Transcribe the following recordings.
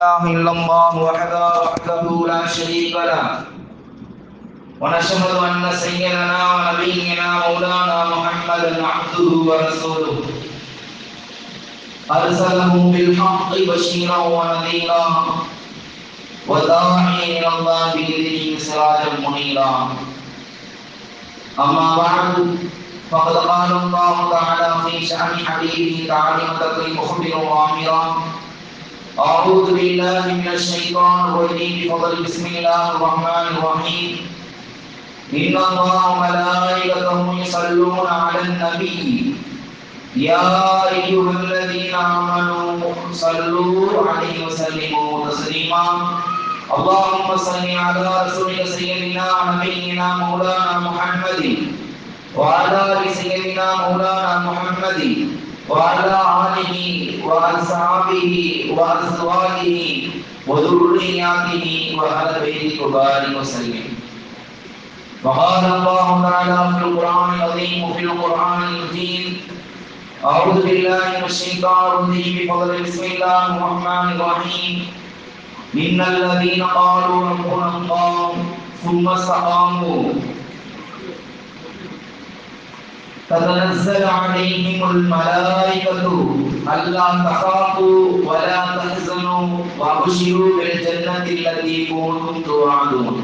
إله إلا الله وحده لا شريك له ونشهد أن سيدنا ونبينا مولانا محمدا عبده ورسوله أرسله بالحق بشيرا ونذيرا وداعيا إلى الله بإذنه سراجا منيرا أما بعد فقد قال الله تعالى في شأن حبيبه تعالى مخبرا وآمرا أعوذ بالله من الشيطان الرجيم بفضل بسم الله الرحمن الرحيم إن الله وملائكته يصلون على النبي يا أيها الذين آمنوا صلوا عليه وسلموا تسليما اللهم صل على رسولك سيدنا نبينا مولانا محمد وعلى آل سيدنا مولانا محمد وعلى آله وأصحابه وأزواجه وذرياته وأهل بيته وبارك وسلم. وقال الله تعالى في القرآن العظيم وفي القرآن المجيد أعوذ بالله من الشيطان الرجيم بفضل بسم الله الرحمن الرحيم إن الذين قالوا ربنا الله ثم استقاموا تتنزل عليهم الملائكة ألا تخافوا ولا تحزنوا وأبشروا بالجنة التي كنتم توعدون.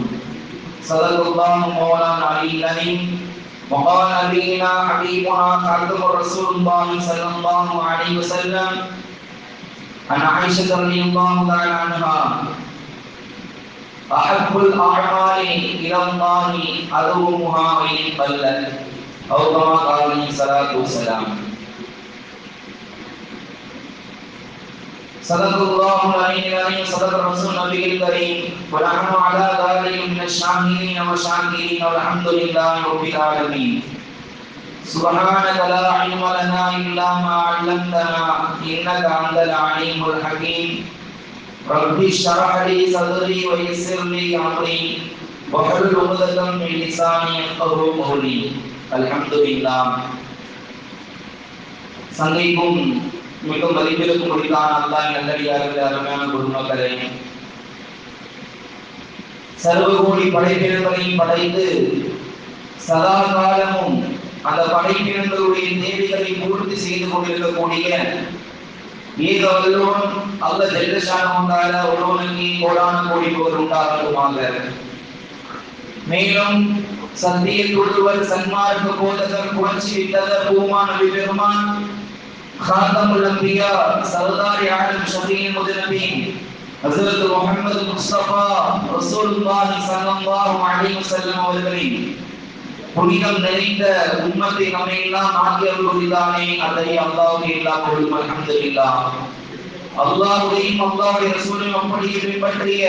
صدق الله مولانا العلي العظيم. وقال نبينا حبيبنا خاتم رسول الله صلى الله عليه وسلم عن عائشة رضي الله تعالى عنها أحب الأعمال إلى الله أدومها وإن قلت أو كما قال عليه الصلاة والسلام. صدق الله العلي العظيم صدق رسول النبي الكريم ونحن على ذلك من الشاهدين والشاكرين والحمد لله رب العالمين. سبحانك لا علم لنا إلا ما علمتنا إنك أنت العليم الحكيم. رب اشرح لي صدري ويسر لي أمري واحلل عقدة من لساني يفقهوا قولي. அல்ஹம்துலில்லாஹ். சங்கைக்கும் மிக மதிப்பிற்கும் உரித்தான அல்லாஹ் நல்லடியார்களே, அருமையான குருமக்களே, சர்வ கோடி படைப்பினங்களையும் படைத்து சதா காலமும் அந்த படைப்பினங்களுடைய தேவைகளை பூர்த்தி செய்து கொண்டிருக்கக்கூடிய ஏதோ வல்லோன் அல்லாஹ் ஜல்லஷானஹு வ தஆலா ஒருவனுக்கு கோடான கோடி புகழ் உண்டாகட்டுமாக. மேலும் சத்திய தூதுவர் சன்மார்க்க போதகர் புரட்சி வித்தகர் பூமான் நபி பெருமான் خاتمுல் அன்பியா சர்தார் ஆலம் ஷஃபீஉல் முஜ்னபீன் ஹஜ்ரத் முஹம்மது முஸ்தபா ரசூலுல்லாஹி ஸல்லல்லாஹு அலைஹி வஸல்லம் அவர்களின் புனிதம் நிறைந்த உம்மத்தை நம்மை எல்லாம் ஆக்கி அருள்கிறானே, அதை அல்லாஹ்வுக்கு எல்லா புகழும் அல்ஹம்துலில்லாஹ். அல்லாஹ்வையும் அல்லாஹ்வுடைய ரசூலையும் அப்படியே பின்பற்றிய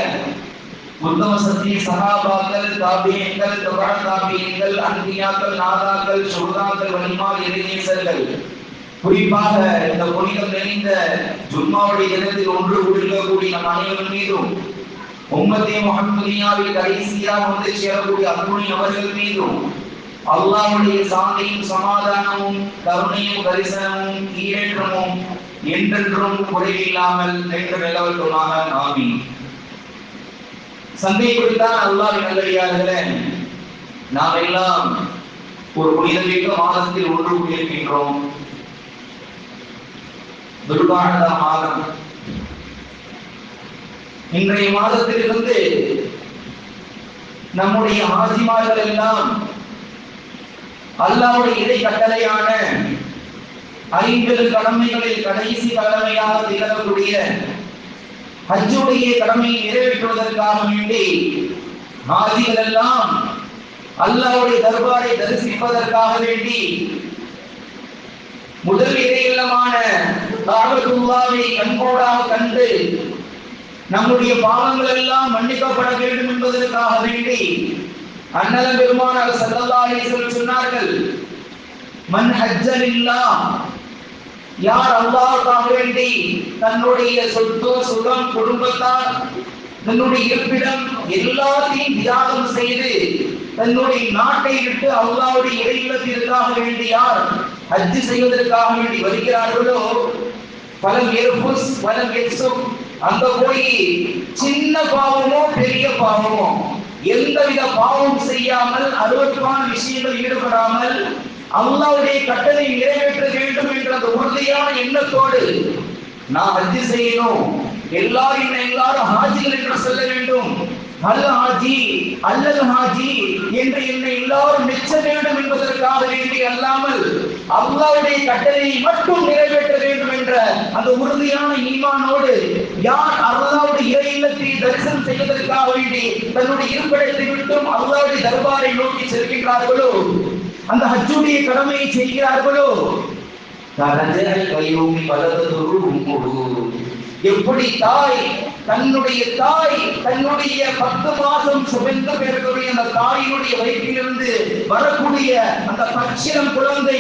உத்தம சத்திய சஹாபாக்கள், தாபியீன்கள், தபஅ தாபியீன்கள், அன்பியாக்கள், நாதாக்கள், ஷுஹதாக்கள், வலிமார், இறைநேசர்கள், குறிப்பாக இந்த புனிதம் நிறைந்த ஜும்மாவுடைய தினத்தில் ஒன்று கூடியிருக்கக்கூடிய நம் அனைவரும் மீதும் உம்மத்தே முஹம்மதியாவில் கடைசியாக வந்து சேரக்கூடிய அத்துணை நபர்கள் மீதும் அல்லாஹ்வுடைய சாந்தியும் சமாதானமும் கருணையும் கரிசனமும் ஈரேற்றமும் என்றென்றும் குறையில்லாமல் நின்று நிலவட்டுமாக. ஆமீன். சந்தை குறித்தான் அல்லாஹ்வின் நல்லடியார்களே, நாம் எல்லாம் ஒரு புனிதமிக்க மாதத்தில் ஒன்று கூடியிருக்கின்றோம். துல்காஅதா மாதம். இன்றைய மாதத்திலிருந்து நம்முடைய ஆஜிமார்கள் எல்லாம் அல்லாஹ்வுடைய இறை கட்டளையான 50 கடமைகளில் கடைசி கடமையாக திகழக்கூடிய ஹஜ்ஜுடைய கடமையை நிறைவேற்றுவதற்காக வேண்டி ஹாஜிகள் எல்லாம் அல்லாஹ்வுடைய தர்பாரை தரிசிப்பதற்காக வேண்டி முதல் இறையில்லமான காபத்துல்லாஹை கண்கூடாக கண்டு நம்முடைய பாவங்கள் எல்லாம் மன்னிக்கப்பட வேண்டும் என்பதற்காக வேண்டி அண்ணல் பெருமானார் ஸல்லல்லாஹு அலைஹி வஸல்லம் சொன்னார்கள், மன் ஹஜ்ஜ லில்லாஹ், யார் அல்லாஹ்வுக்காக வேண்டி தன்னுடைய சொத்து சுகம் குடும்பத்தார் தன்னுடைய இருப்பிடம் எல்லாத்தையும் தியாகம் செய்து தன்னுடைய நாட்டை விட்டு அல்லாஹ்வுடைய இறையில்லத்திற்காக வேண்டி யார் ஹஜ் செய்வதற்காக வேண்டி வருகிறார்களோ பலம் எர்ஃபுஸ் வலம் எக்ஸும் அங்க போய் சின்ன பாவமோ பெரிய பாவமோ எந்தவித பாவம் செய்யாமல் அருவருப்பான விஷயங்கள் ஈடுபடாமல் அல்லாஹ்வுடைய கட்டளை நிறைவேற்ற வேண்டும் என்ற அந்த உறுதியான எண்ணத்தோடு நான் ஹஜ் செய்யணும், எல்லாரும் ஹாஜிகள் என்று சொல்ல வேண்டும், அல் ஹாஜி அல்லல் ஹாஜி என்று என்னை எல்லாரும் மெச்ச வேண்டும் என்பதற்காக வேண்டி அல்லாமல் அல்லாஹ்வுடைய கட்டளையை மட்டும் நிறைவேற்ற வேண்டும் என்ற அந்த உறுதியான ஈமானோடு யார் அல்லாஹ்வுடைய இறை இல்லத்தை தரிசனம் செய்வதற்காக வேண்டி தன்னுடைய இருப்பிடத்தை விட்டும் அல்லாஹ்வுடைய தர்பாரை நோக்கி செல்கின்றார்களோ, அந்த ஹஜ்ஜுடைய கடமையை செய்கிறார்களோ, எப்படி தாய் தன்னுடைய 10 மாதம் சுமந்து பெறக்கூடிய அந்த தாயினுடைய வயிற்றிலிருந்து வரக்கூடிய அந்த பச்சிளம் குழந்தை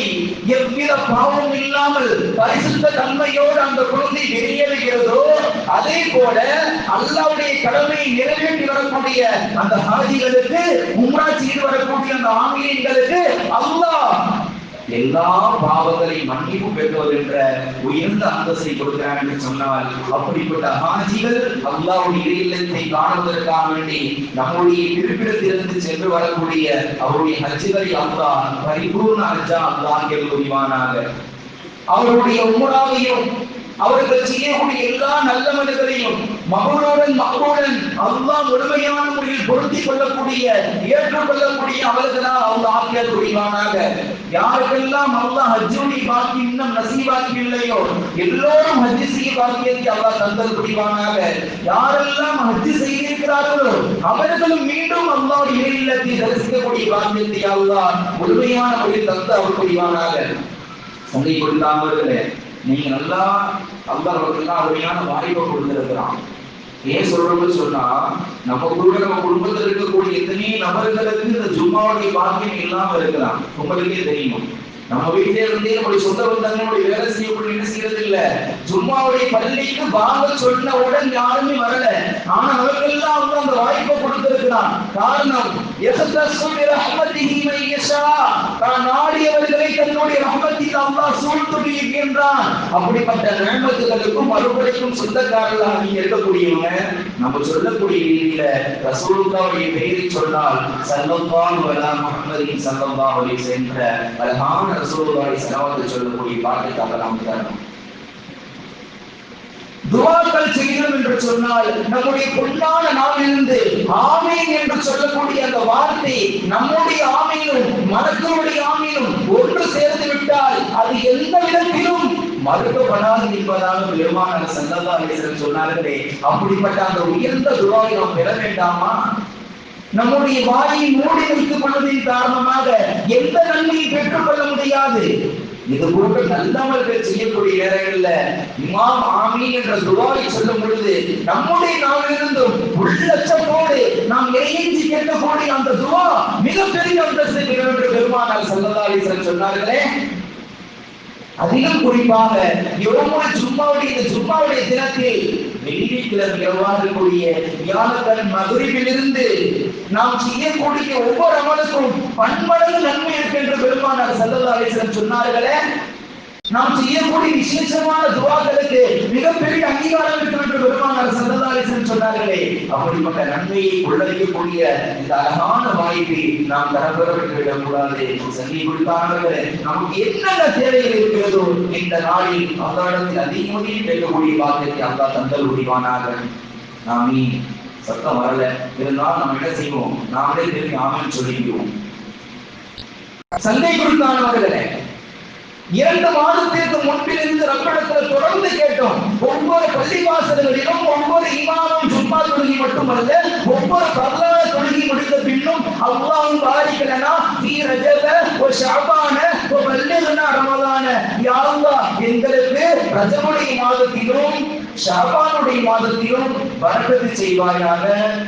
எவ்வித பாவம் இல்லாமல் பரிசுத்த தன்மையோடு அந்த குழந்தை வெளியேறுகிறதோ, அதே போல அல்லாஹ்வுடைய கடமையை நிறைவேற்றி வரக்கூடிய அந்த ஹாஜிகளுக்கு, உம்ரா செய்து வரக்கூடிய அந்த ஆமீன்களுக்கு அல்லாஹ் எல்லா பாவங்களையும் மன்னிப்பு பெறுவதென்ற உயர்ந்த அந்தஸ்தை கொடுக்கிறார் என்று சொன்னால், அப்படிப்பட்ட ஹாஜிகள் அல்லாஹ்வுடைய இறை இல்லத்தை காணுவதற்காக வேண்டி நம்முடைய இருப்பிடத்திலிருந்து சென்று வரக்கூடிய அவருடைய ஹஜ்ஜுகளை அல்லாஹ் பரிபூர்ண ஹஜ்ஜா அல்லாஹ் புரிவானாக. அவருடைய உம்ராவையும் அவர்கள் செய்யக்கூடிய எல்லா நல்லமல்களையும் மகபூலன் அல்லாஹ் முழுமையான முறையில் பொருத்திக் கொள்ளக்கூடிய, ஏற்றுக்கொள்ளக்கூடிய அவர்களால் அல்லாஹ் ஆக்கியல் புரிவானாக. யாருக்கெல்லாம் அல்லாஹ் ஹஜ்ஜுடைய பாக்கி இன்னும் நசீபாக்கி இல்லையோ எல்லோரும் ஹஜ் செய்ய பாக்கியத்தை அல்லாஹ் தந்தல் புரிவானாக. யாரெல்லாம் ஹஜ் செய்திருக்கிறார்களோ அவர்களும் மீண்டும் அல்லாஹ்வுடைய இறை இல்லத்தை தரிசிக்கக்கூடிய பாக்கியத்தை அல்லாஹ் முழுமையான முறையில் தந்தல் புரிவானாக. சந்தை கொடுத்தாங்களே, நீங்க நல்லா அல்லாஹ் அருமையான வாய்ப்பை கொடுத்திருக்கிறான். ஏன் சொல்றோம்னு சொன்னா, நம்ம குடும்பத்தில் இருக்கக்கூடிய எத்தனை நபர்களுக்கு இந்த ஜும்மாவுடைய பாக்கியம் இல்லாம இருக்கலாம். உங்களுக்கே தெரியும், நம்ம வீட்டிலே இருந்தே நம்முடைய சொந்த பந்தங்களுடைய வேலை செய்யக்கூடிய என்ன செய்யறது இல்ல, ஜும்மாவுடைய பள்ளிக்கு வாங்க சொன்னவுடன் யாருமே வரல. ஆனா அவர்களெல்லாம் வந்து அந்த வாய்ப்பை கொடுத்திருக்கிறான். காரணம், தான் நாடியவர்களை தன்னுடைய ரஹ்மத்தில் அல்லாஹ் சூழ்ந்து இருக்கின்றான். அப்படிப்பட்ட நிஅமத்துகளுக்கும் மறுபடிக்கும் சொந்தக்காரர்களாக நீங்க இருக்கக்கூடியவங்க, நம்ம சொல்லக்கூடிய ரீதியில ரசூலுல்லாஹ்வுடைய பெயரை சொன்னால் ஸல்லல்லாஹு அலா முஹம்மதின் ஸல்லல்லாஹு அலைஹி வஸல்லம் என்ற அழகான ரசூலுல்லாஹி ஸல்லல்லாஹு சொல்லக்கூடிய பாக்கியத்தை நாம் தரணும். துஆக்கள் செய்யணும் என்று சொன்னால் நம்முடைய பொன்னான நாவிலிருந்து ஆமீன் என்று சொல்லக்கூடிய அந்த வார்த்தை நம்முடைய ஆமீனும் மலக்குடைய ஆமீனும் ஒன்று சேர்ந்து விட்டால் அது எந்த விதத்திலும் மறுக்கப்படாது என்பதாக பெருமானார் ஸல்லல்லாஹு அலைஹி வஸல்லம் சொன்னார்களே. அப்படிப்பட்ட அந்த உயர்ந்த துஆவை நாம் பெற வேண்டாமா? நம்முடைய வாயை மூடி வைத்துக் கொள்வதன் காரணமாக எந்த நன்மையை பெற்றுக் கொள்ள முடியாது. இது போன்ற நல்லவர்கள் செய்யக்கூடிய நேரங்கள்ல இமாம் ஆமீன் என்ற துஆவை சொல்லும் பொழுது நம்முடைய நாவிலிருந்தும் உள்ளச்சத்தோடு நாம் இறைஞ்சி கேட்கக்கூடிய அந்த துஆ மிகப்பெரிய அந்தஸ்தை பெறும் என்று பெருமானார் ஸல்லல்லாஹு அலைஹி வஸல்லம் சொன்னார்களே. அதிலும் குறிப்பாக ஜும்மாவுடைய தினத்தில் வெள்ளிக்கிழமை இரவாகக்கூடிய வியாழக்கிழமை மக்ரிபிலிருந்து நாம் செய்யக்கூடிய ஒவ்வொரு அமலுக்கும் பன்மடங்கு நன்மை இருக்கு என்று பெருமானார் ஸல்லல்லாஹு அலைஹி வஸல்லம் சொன்னார்களே. நாம் செய்யக்கூடிய விசேஷமான துஆக்களுக்கு மிகப்பெரிய அங்கீகாரம் இருக்கும் என்று பெருமானார் ஸல்லல்லாஹு அலைஹி வஸல்லம் சொன்னார்களே. அப்படிப்பட்ட நன்மையை கொள்ளக்கூடிய இந்த அழகான வாய்ப்பை நாம் தரப்பெறவிடக் கூடாது. சல்லி கொடுத்தார்களே, நமக்கு என்னென்ன தேவைகள் இருக்கிறதோ இந்த நாளில் அல்லாஹ்விடத்தில் அதிகமாக கேட்கக்கூடிய பாக்கியத்தை அல்லாஹ் தந்தல் புரிவானாக. நாமி சத்தம் வரல இருந்தால் நாம் என்ன செய்வோம், நாமளே திரும்பி ஆமென் சொல்லிக்குவோம். சந்தை கொடுத்தானவர்களே, 2 மாதத்திற்கு முன்பிலிருந்து ரப்பிடத்தில் தொடர்ந்து கேட்டோம். ஒவ்வொரு பள்ளிவாசல்களிலும் ஒவ்வொரு இமாமும் ஜும்மா தொழுகை மட்டுமல்ல, ஒவ்வொரு பர்லான தொழுகை முடித்த பின்னும் அல்லாஹ் பாரிக் லனா ஃபீ ரஜப வ ஷஅபான வ பல்லிக்னா ரமலான, யா அல்லாஹ் எங்களுக்கு ரஜபுடைய மாதத்திலும் ஷஅபானுடைய மாதத்திலும் பரக்கத்து செய்வாயாக.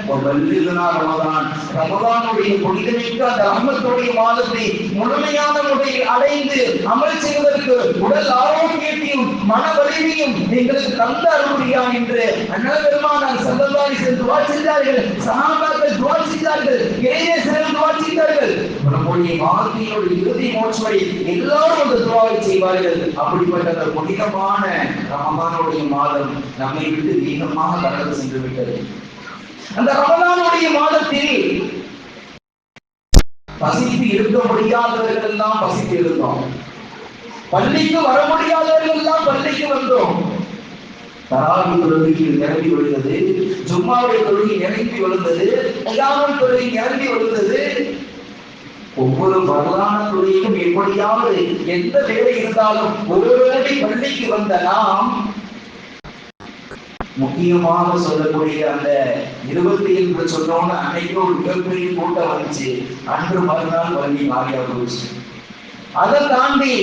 வ பல்லிக்னா ரமலான், ரமலானுடைய புனிதமிக்க அந்த ரஹ்மத்துடைய மாதத்தை முழுமையான முறையில் அடைந்து அமல் செய்வதற்கு உடல் ஆரோக்கியத்தையும் மன வலிமையும் எங்களுக்கு தந்த அருள்புரியா என்று அண்ணல் பெருமானார் ஸல்லல்லாஹு அலைஹி வஸல்லம் துஆ செய்தார்கள். சஹாபாக்கள் துஆ செய்தார்கள், இறைநேசர்கள் துஆ செய்தார்கள். நம்முடைய வாழ்க்கையோட இறுதி மோட்சம் வரை எல்லாரும் அந்த துஆவை செய்வார்கள். அப்படிப்பட்ட அந்த புனிதமான ரமலானுடைய மாதம் நம்மை விட்டு வேகமாக கடந்து சென்று விட்டது. அந்த ரமலானுடைய மாதத்தில் பசித்து இருக்க முடியாதவர்கள் எல்லாம் பசித்து இருந்தோம். பள்ளிக்கு வர முடியாதவர்கள் எல்லாம் பள்ளிக்கு வந்தோம். தராவி தொழுகைக்கு நிரம்பி விழுந்தது, ஜும்மாவுடைய தொழுகை நிரம்பி விழுந்தது, கியாமுல் தொழுகை நிரம்பி விழுந்தது. ஒவ்வொரு வரலான தொழுகையும் எப்படியாவது எந்த வேலை இருந்தாலும் ஒருவேளை பள்ளிக்கு வந்த நாம் முக்கியமாக சொல்லக்கூடிய அந்த 27 சொன்னோன்னு அன்னைக்கு ஒரு மிகப்பெரிய கூட்டம் வந்துச்சு. அன்று மறுநாள் பள்ளி மாறியா போச்சு. அதை தாண்டி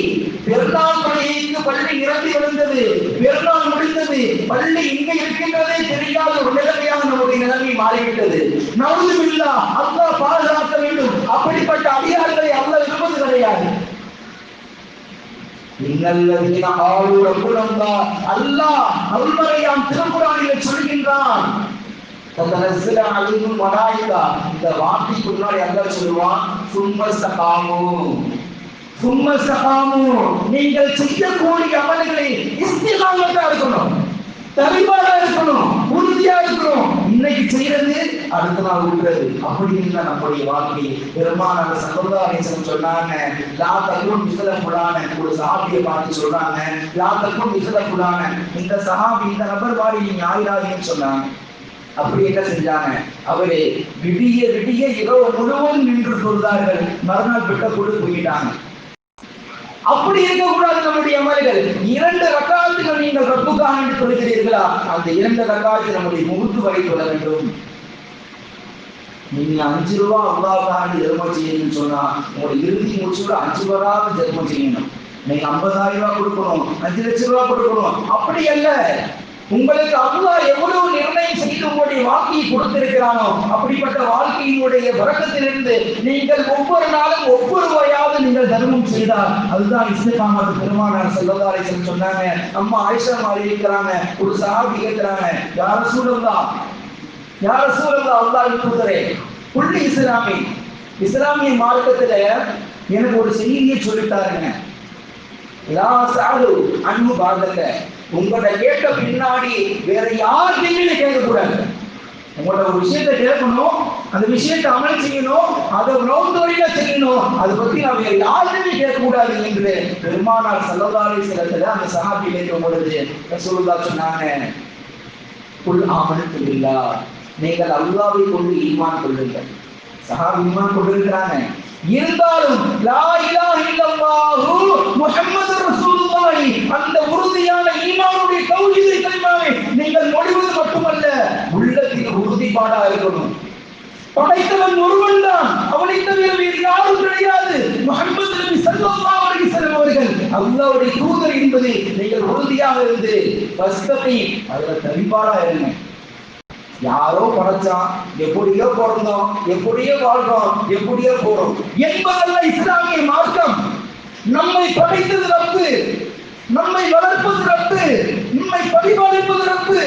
பெருநாள் தொழுகைக்கு பள்ளி நிரம்பி விழுந்தது. பெருநாள் முடிந்தது, பள்ளி இங்க இருக்கின்றதே தெரியாத ஒரு நிலைமையாக நம்முடைய நிலைமை மாறிவிட்டது. நவுதுபில்லாஹ், அல்லாஹ் பாதுகாக்க வேண்டும். அப்படிப்பட்ட அடியார்களை அல்லாஹ் விரும்புவது கிடையாது. இன்னல்லதீன ஆலு ரப்புல்லாஹ், அல்லாஹ் அல்மறையாம் திருக்குர்ஆனிலே சொல்கின்றான். ததனஸ்ஸல அலைஹிம் மலாயிகா, இந்த வார்த்தைக்கு முன்னாடி அல்லாஹ் சொல்வான், சும்மஸ்தகாமு சும்மஸ்தகாமு, நீங்கள் செய்யக்கூடிய அமல்களை இஸ்திகாமத்தா இருக்கணும், தெளிவாக இருக்கணும், உறுதியா இருக்கணும். இன்னைக்கு செய்யறது அடுத்த நாள் விடுறது, அப்படி இல்லை நம்முடைய வாழ்க்கை. பெருமானார் ஸல்லல்லாஹு அலைஹி வஸல்லம் சொன்னாங்க, லா தகுன் மிஸ்ல ஃபுலான, ஒரு சஹாபியை பார்த்து சொல்றாங்க, லா தகுன் மிஸ்ல ஃபுலான, இந்த சஹாபி இந்த நபர் மாதிரி நீங்க ஆயிராதீங்கன்னு சொன்னாங்க. அப்படி என்ன செஞ்சாங்க? அவரு விடிய விடிய இரவு முழுவதும் நின்று தொழுதார்கள். மறுநாள் பெட்ட கொண்டு போயிட்டாங்க. அப்படி இருக்கக்கூடாது நம்முடைய அமல்கள். 2 ரக்காத்துகள் நீங்கள் ரப்புக்காக என்று சொல்கிறீர்களா, அந்த 2 ரக்காத்து நம்முடைய முகத்து வரை சொல்ல வேண்டும். நீங்க 5 ரூபாய் அல்லாஹ்வுக்காக தர்மம் செய்யணும்னு சொன்னா உங்களுடைய இறுதி மூச்சோட 5 ரூபாய் தர்மம் செய்யணும். நீங்க 50,000 ரூபாய் கொடுக்கணும், 5 லட்சம் ரூபாய் கொடுக்கணும், அப்படி அல்ல. உங்களுக்கு அல்லாஹ் எவ்வளவு நிர்ணயம் செய்து உங்களுடைய வாழ்க்கையை கொடுத்திருக்கிறானோ அப்படிப்பட்ட வாழ்க்கையினுடைய வரக்கத்திலிருந்து நீங்கள் ஒவ்வொரு நாளும் ஒவ்வொரு வகையாவது நீங்கள் தர்மம் செய்தால் அதுதான் இஸ்திகாமத். பெருமானார் ஸல்லல்லாஹு அலைஹி வஸல்லம் சொன்னாங்க. அம்மா ஆயிஷா மாதிரி இருக்கிறாங்க. ஒரு சஹாபி கேட்கிறாங்க, யா ரசூலல்லாஹ், யா ரசூலல்லாஹ், அல்லாஹ்வின் தூதரே, புள்ளி இஸ்லாமிய மார்க்கத்துல எனக்கு ஒரு செய்தியை சொல்லிட்டாருங்க. லா சாலு அன்பு பாதல்ல, உங்களோட கேட்ட பின்னாடி வேற யார்கிட்டயுமே கேட்கக்கூடாது. உங்களோட ஒரு விஷயத்தை கேட்கணும், அந்த விஷயத்தை அமல் செய்யணும், அதை நோக்கத்தோட செய்யணும், அதை பத்தி நான் வேற யாருமே கேட்கக்கூடாது என்று பெருமானார் ஸல்லல்லாஹு அலைஹி வஸல்லம் அந்த சஹாபி கேட்கும் பொழுது ரசூலுல்லாஹ் சொன்னாங்க, குல் ஆமனது பில்லாஹ், நீங்கள் அல்லாஹ்வை கொண்டு ஈமான் கொள்ளுங்கள். சஹாபி ஈமான் கொண்டிருக்கிறாங்க. இருந்தாலும் லா இலாஹ இல்லல்லாஹு முஹம்மது ரசூலுல்லாஹ், அந்த உறுதியான ஈமானுடைய தௌஹீத் கலிமாவை நீங்கள் மொழிவது மட்டுமல்ல, உள்ளத்தில் உறுதிப்பாடா இருக்கணும். படைத்தவன் ஒருவன் தான், அவனை தவிர வேறு யாரும் கிடையாது. முஹம்மது நபி ஸல்லல்லாஹு அலைஹி வஸல்லம் அவர்கள் அல்லாஹ்வுடைய தூதர் என்பதை நீங்கள் உறுதியாக இருந்து வஸ்தகி, அதுல தெளிவாடா இருங்க. யாரோ படைச்சான், எப்படியோ பிறந்தோம், எப்படியோ வாழ்றோம், எப்படியோ போறோம் என்பதல்ல இஸ்லாமிய மார்க்கம். நம்மை படைத்தது ரப்பு, நம்மை வளர்ப்பது ரப்பு, நம்மை பரிபாலிப்பது ரப்பு.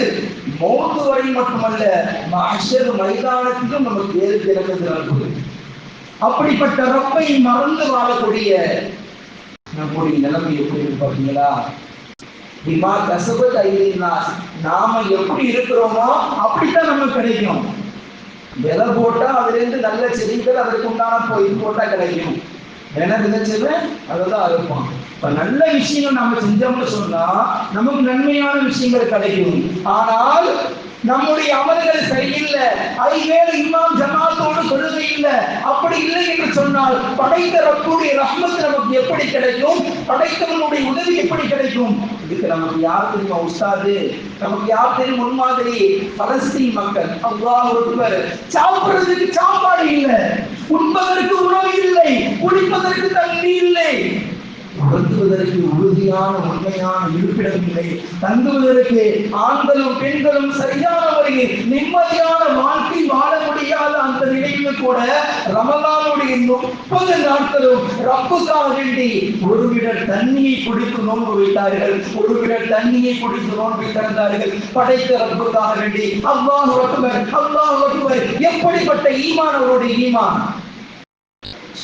மௌத்து வரை மட்டுமல்ல, மஹ்ஷர் மைதானத்திலும் நமக்கு ஏறு திறக்கிறது ரப்பு. அப்படிப்பட்ட ரப்பை மறந்து வாழக்கூடிய நம்முடைய நிலைமை எப்படி இருக்கு பார்த்தீங்களா? பிமா கசபத் ஐதின்னாஸ், நாம எப்படி இருக்கிறோமோ அப்படித்தான் நமக்கு கிடைக்கும். விதை போட்டா அதுல இருந்து நல்ல செடிகள் அதற்கு உண்டான இது போட்டா கிடைக்கும். ஏன்னா விதைச்சது அதுதான் அறுப்பான். இப்ப நல்ல விஷயங்கள் நம்ம செஞ்சோம்னு சொன்னா நமக்கு நன்மையான விஷயங்கள் கிடைக்கும். ஆனால் நம்முடைய அமல்கள் சரியில்லை, ஐவேளை இமாம் ஜமாத்தோடு தொழுகை இல்லை, அப்படி இல்லை என்று சொன்னால் படைத்த ரப்புடைய ரஹ்மத் நமக்கு எப்படி கிடைக்கும்? படைத்தவனுடைய உதவி எப்படி கிடைக்கும்? இதுக்கு நமக்கு யார் தெரியுமா உஸ்தாது? நமக்கு யார் தெரியும் முன்மாதிரி? பலஸ்தீன் மக்கள். அல்லாஹ் அக்பர். சாப்பிடுறதுக்கு சாப்பாடு இல்லை, உண்பதற்கு உணவு இல்லை, குடிப்பதற்கு தண்ணீர் இல்லை, உறங்குவதற்கு உறுதியான உண்மையான இருப்பிடம் இல்லை, தங்குவதற்கு ஆண்களும் பெண்களும் சரியான முறையில் நிம்மதியான வாழ்க்கை வாழ முடியாத அந்த நிலையில் கூட ரமலானுடைய 30 நாட்களும் ரப்புக்காக வேண்டி ஒரு விடல் தண்ணியை குடித்து நோன்பு வைத்தார்கள், ஒரு விடல் தண்ணியை குடித்து நோன்பு திறந்தார்கள். படைத்த ரப்புக்காக வேண்டி. அல்லாஹு அக்பர், அல்லாஹு அக்பர். எப்படிப்பட்ட ஈமான் அவருடைய ஈமான்!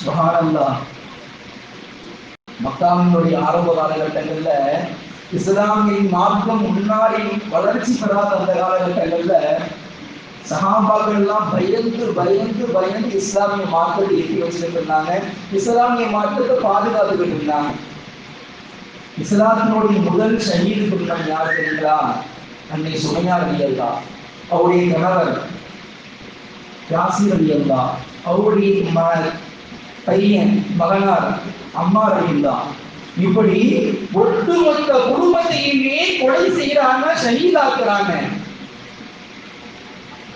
சுப்ஹானல்லாஹ். மக்காவினுடைய ஆரம்ப காலகட்டங்கள்ல இஸ்லாமின் மார்க்கம் முன்னாடி வளர்ச்சி பெறாத அந்த காலகட்டங்கள்ல சஹாபாக்கள் எல்லாம் பயந்து பயந்து பயந்து இஸ்லாமிய மார்க்கத்தை எட்டி வச்சுட்டு இருந்தாங்க, இஸ்லாமிய மார்க்கத்தை பாதுகாத்துக்கிட்டு இருந்தாங்க. இஸ்லாத்தினுடைய முதல் ஷஹீது பெண்மணி யார் தெரியுங்களா? அன்னை சுமையா ரலியல்லாஹ், அவருடைய கணவர் யாசிர் ரலியல்லாஹ், அவருடைய பையன் மகனார் அம்மார் ரலியல்லாஹ். இப்படி ஒட்டுமொத்த குடும்பத்தையுமே கொலை செய்யறாங்க, ஷஹீதாக்குறாங்க.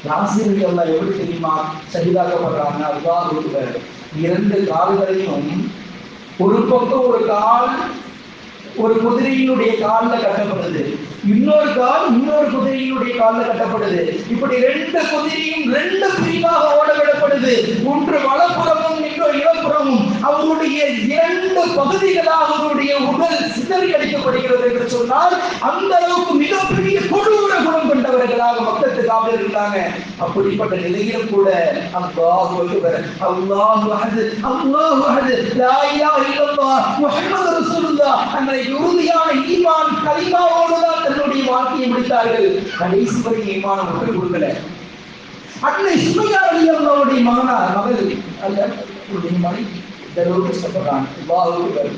யாசிர் ரலியல்லாஹ் எப்படி தெரியுமா ஷஹீதாக்கப்படுறாங்க? அல்லாஹ் அக்பர். 2 கால்களையும் ஒரு பக்கம் ஒரு கால் ஒரு குதிரையினுடைய காலில் கட்டப்படுது, இன்னொரு கால் இன்னொரு குதிரையினுடைய காலில் கட்டப்படுது. இப்படி 2 குதிரையும் 2 பிரிவாக ஓடவிடப்படுது. ஒன்று வலப்புறமும் இன்னொரு இடப்புறமும். அவருடைய 2 பகுதிகளாக அவருடைய உடல் சிதறி அடிக்கப்படுகிறது என்று சொன்னால் அந்த அளவுக்கு மிகப்பெரிய கொடூர குணம் கொண்டவர்களாக மக்களுக்காக இருந்தாங்க. அப்படிப்பட்ட நிலையிலும் கூட அல்லாஹ் அக்பர், அல்லாஹ் அஹத், அல்லாஹ் அஹத், லா இலாஹ இல்லல்லாஹ் முஹம்மது ரசூலுல்லாஹ் என்ற உறுதியான ஈமான் கலிமாவோடு தான் தன்னுடைய வாழ்க்கையை முடித்தார்கள். கடைசி வரை ஈமான் விட்டு கொடுக்கல. அன்னை சுமையா ரலியல்லாஹுடைய மகனார் மகள் அல்ல மனை இதற்கு கஷ்டப்படுறாங்க. அல்லாஹ் அக்பர்.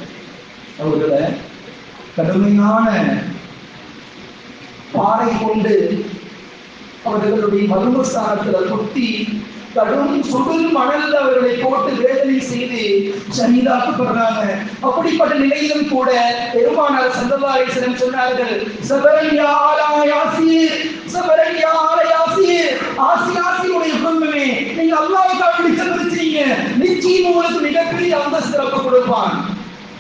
அவர்களை கடுமையான பாறை கொண்டு அவர்களுடைய மர்மஸ்தானத்தில் கொட்டி கடும் சுடுல் மணல் அவர்களை போட்டு வேதனை செய்து ஷஹீதாக்கப்படுறாங்க. அப்படிப்பட்ட நிலையிலும் கூட பெருமானார் ஸல்லல்லாஹு அலைஹி வஸல்லம் சொன்னார்கள், சபரன் யா ஆலா யாசீர், சபரன் யா ஆலா யாசீர். யாசீருடைய குடும்பமே, நீங்க அல்லாஹ்வுக்காக வேண்டி சபர் செய்யுங்க, நிச்சயம் உங்களுக்கு மிகப்பெரிய அந்தஸ்து ரப்பு கொடுப்பான்,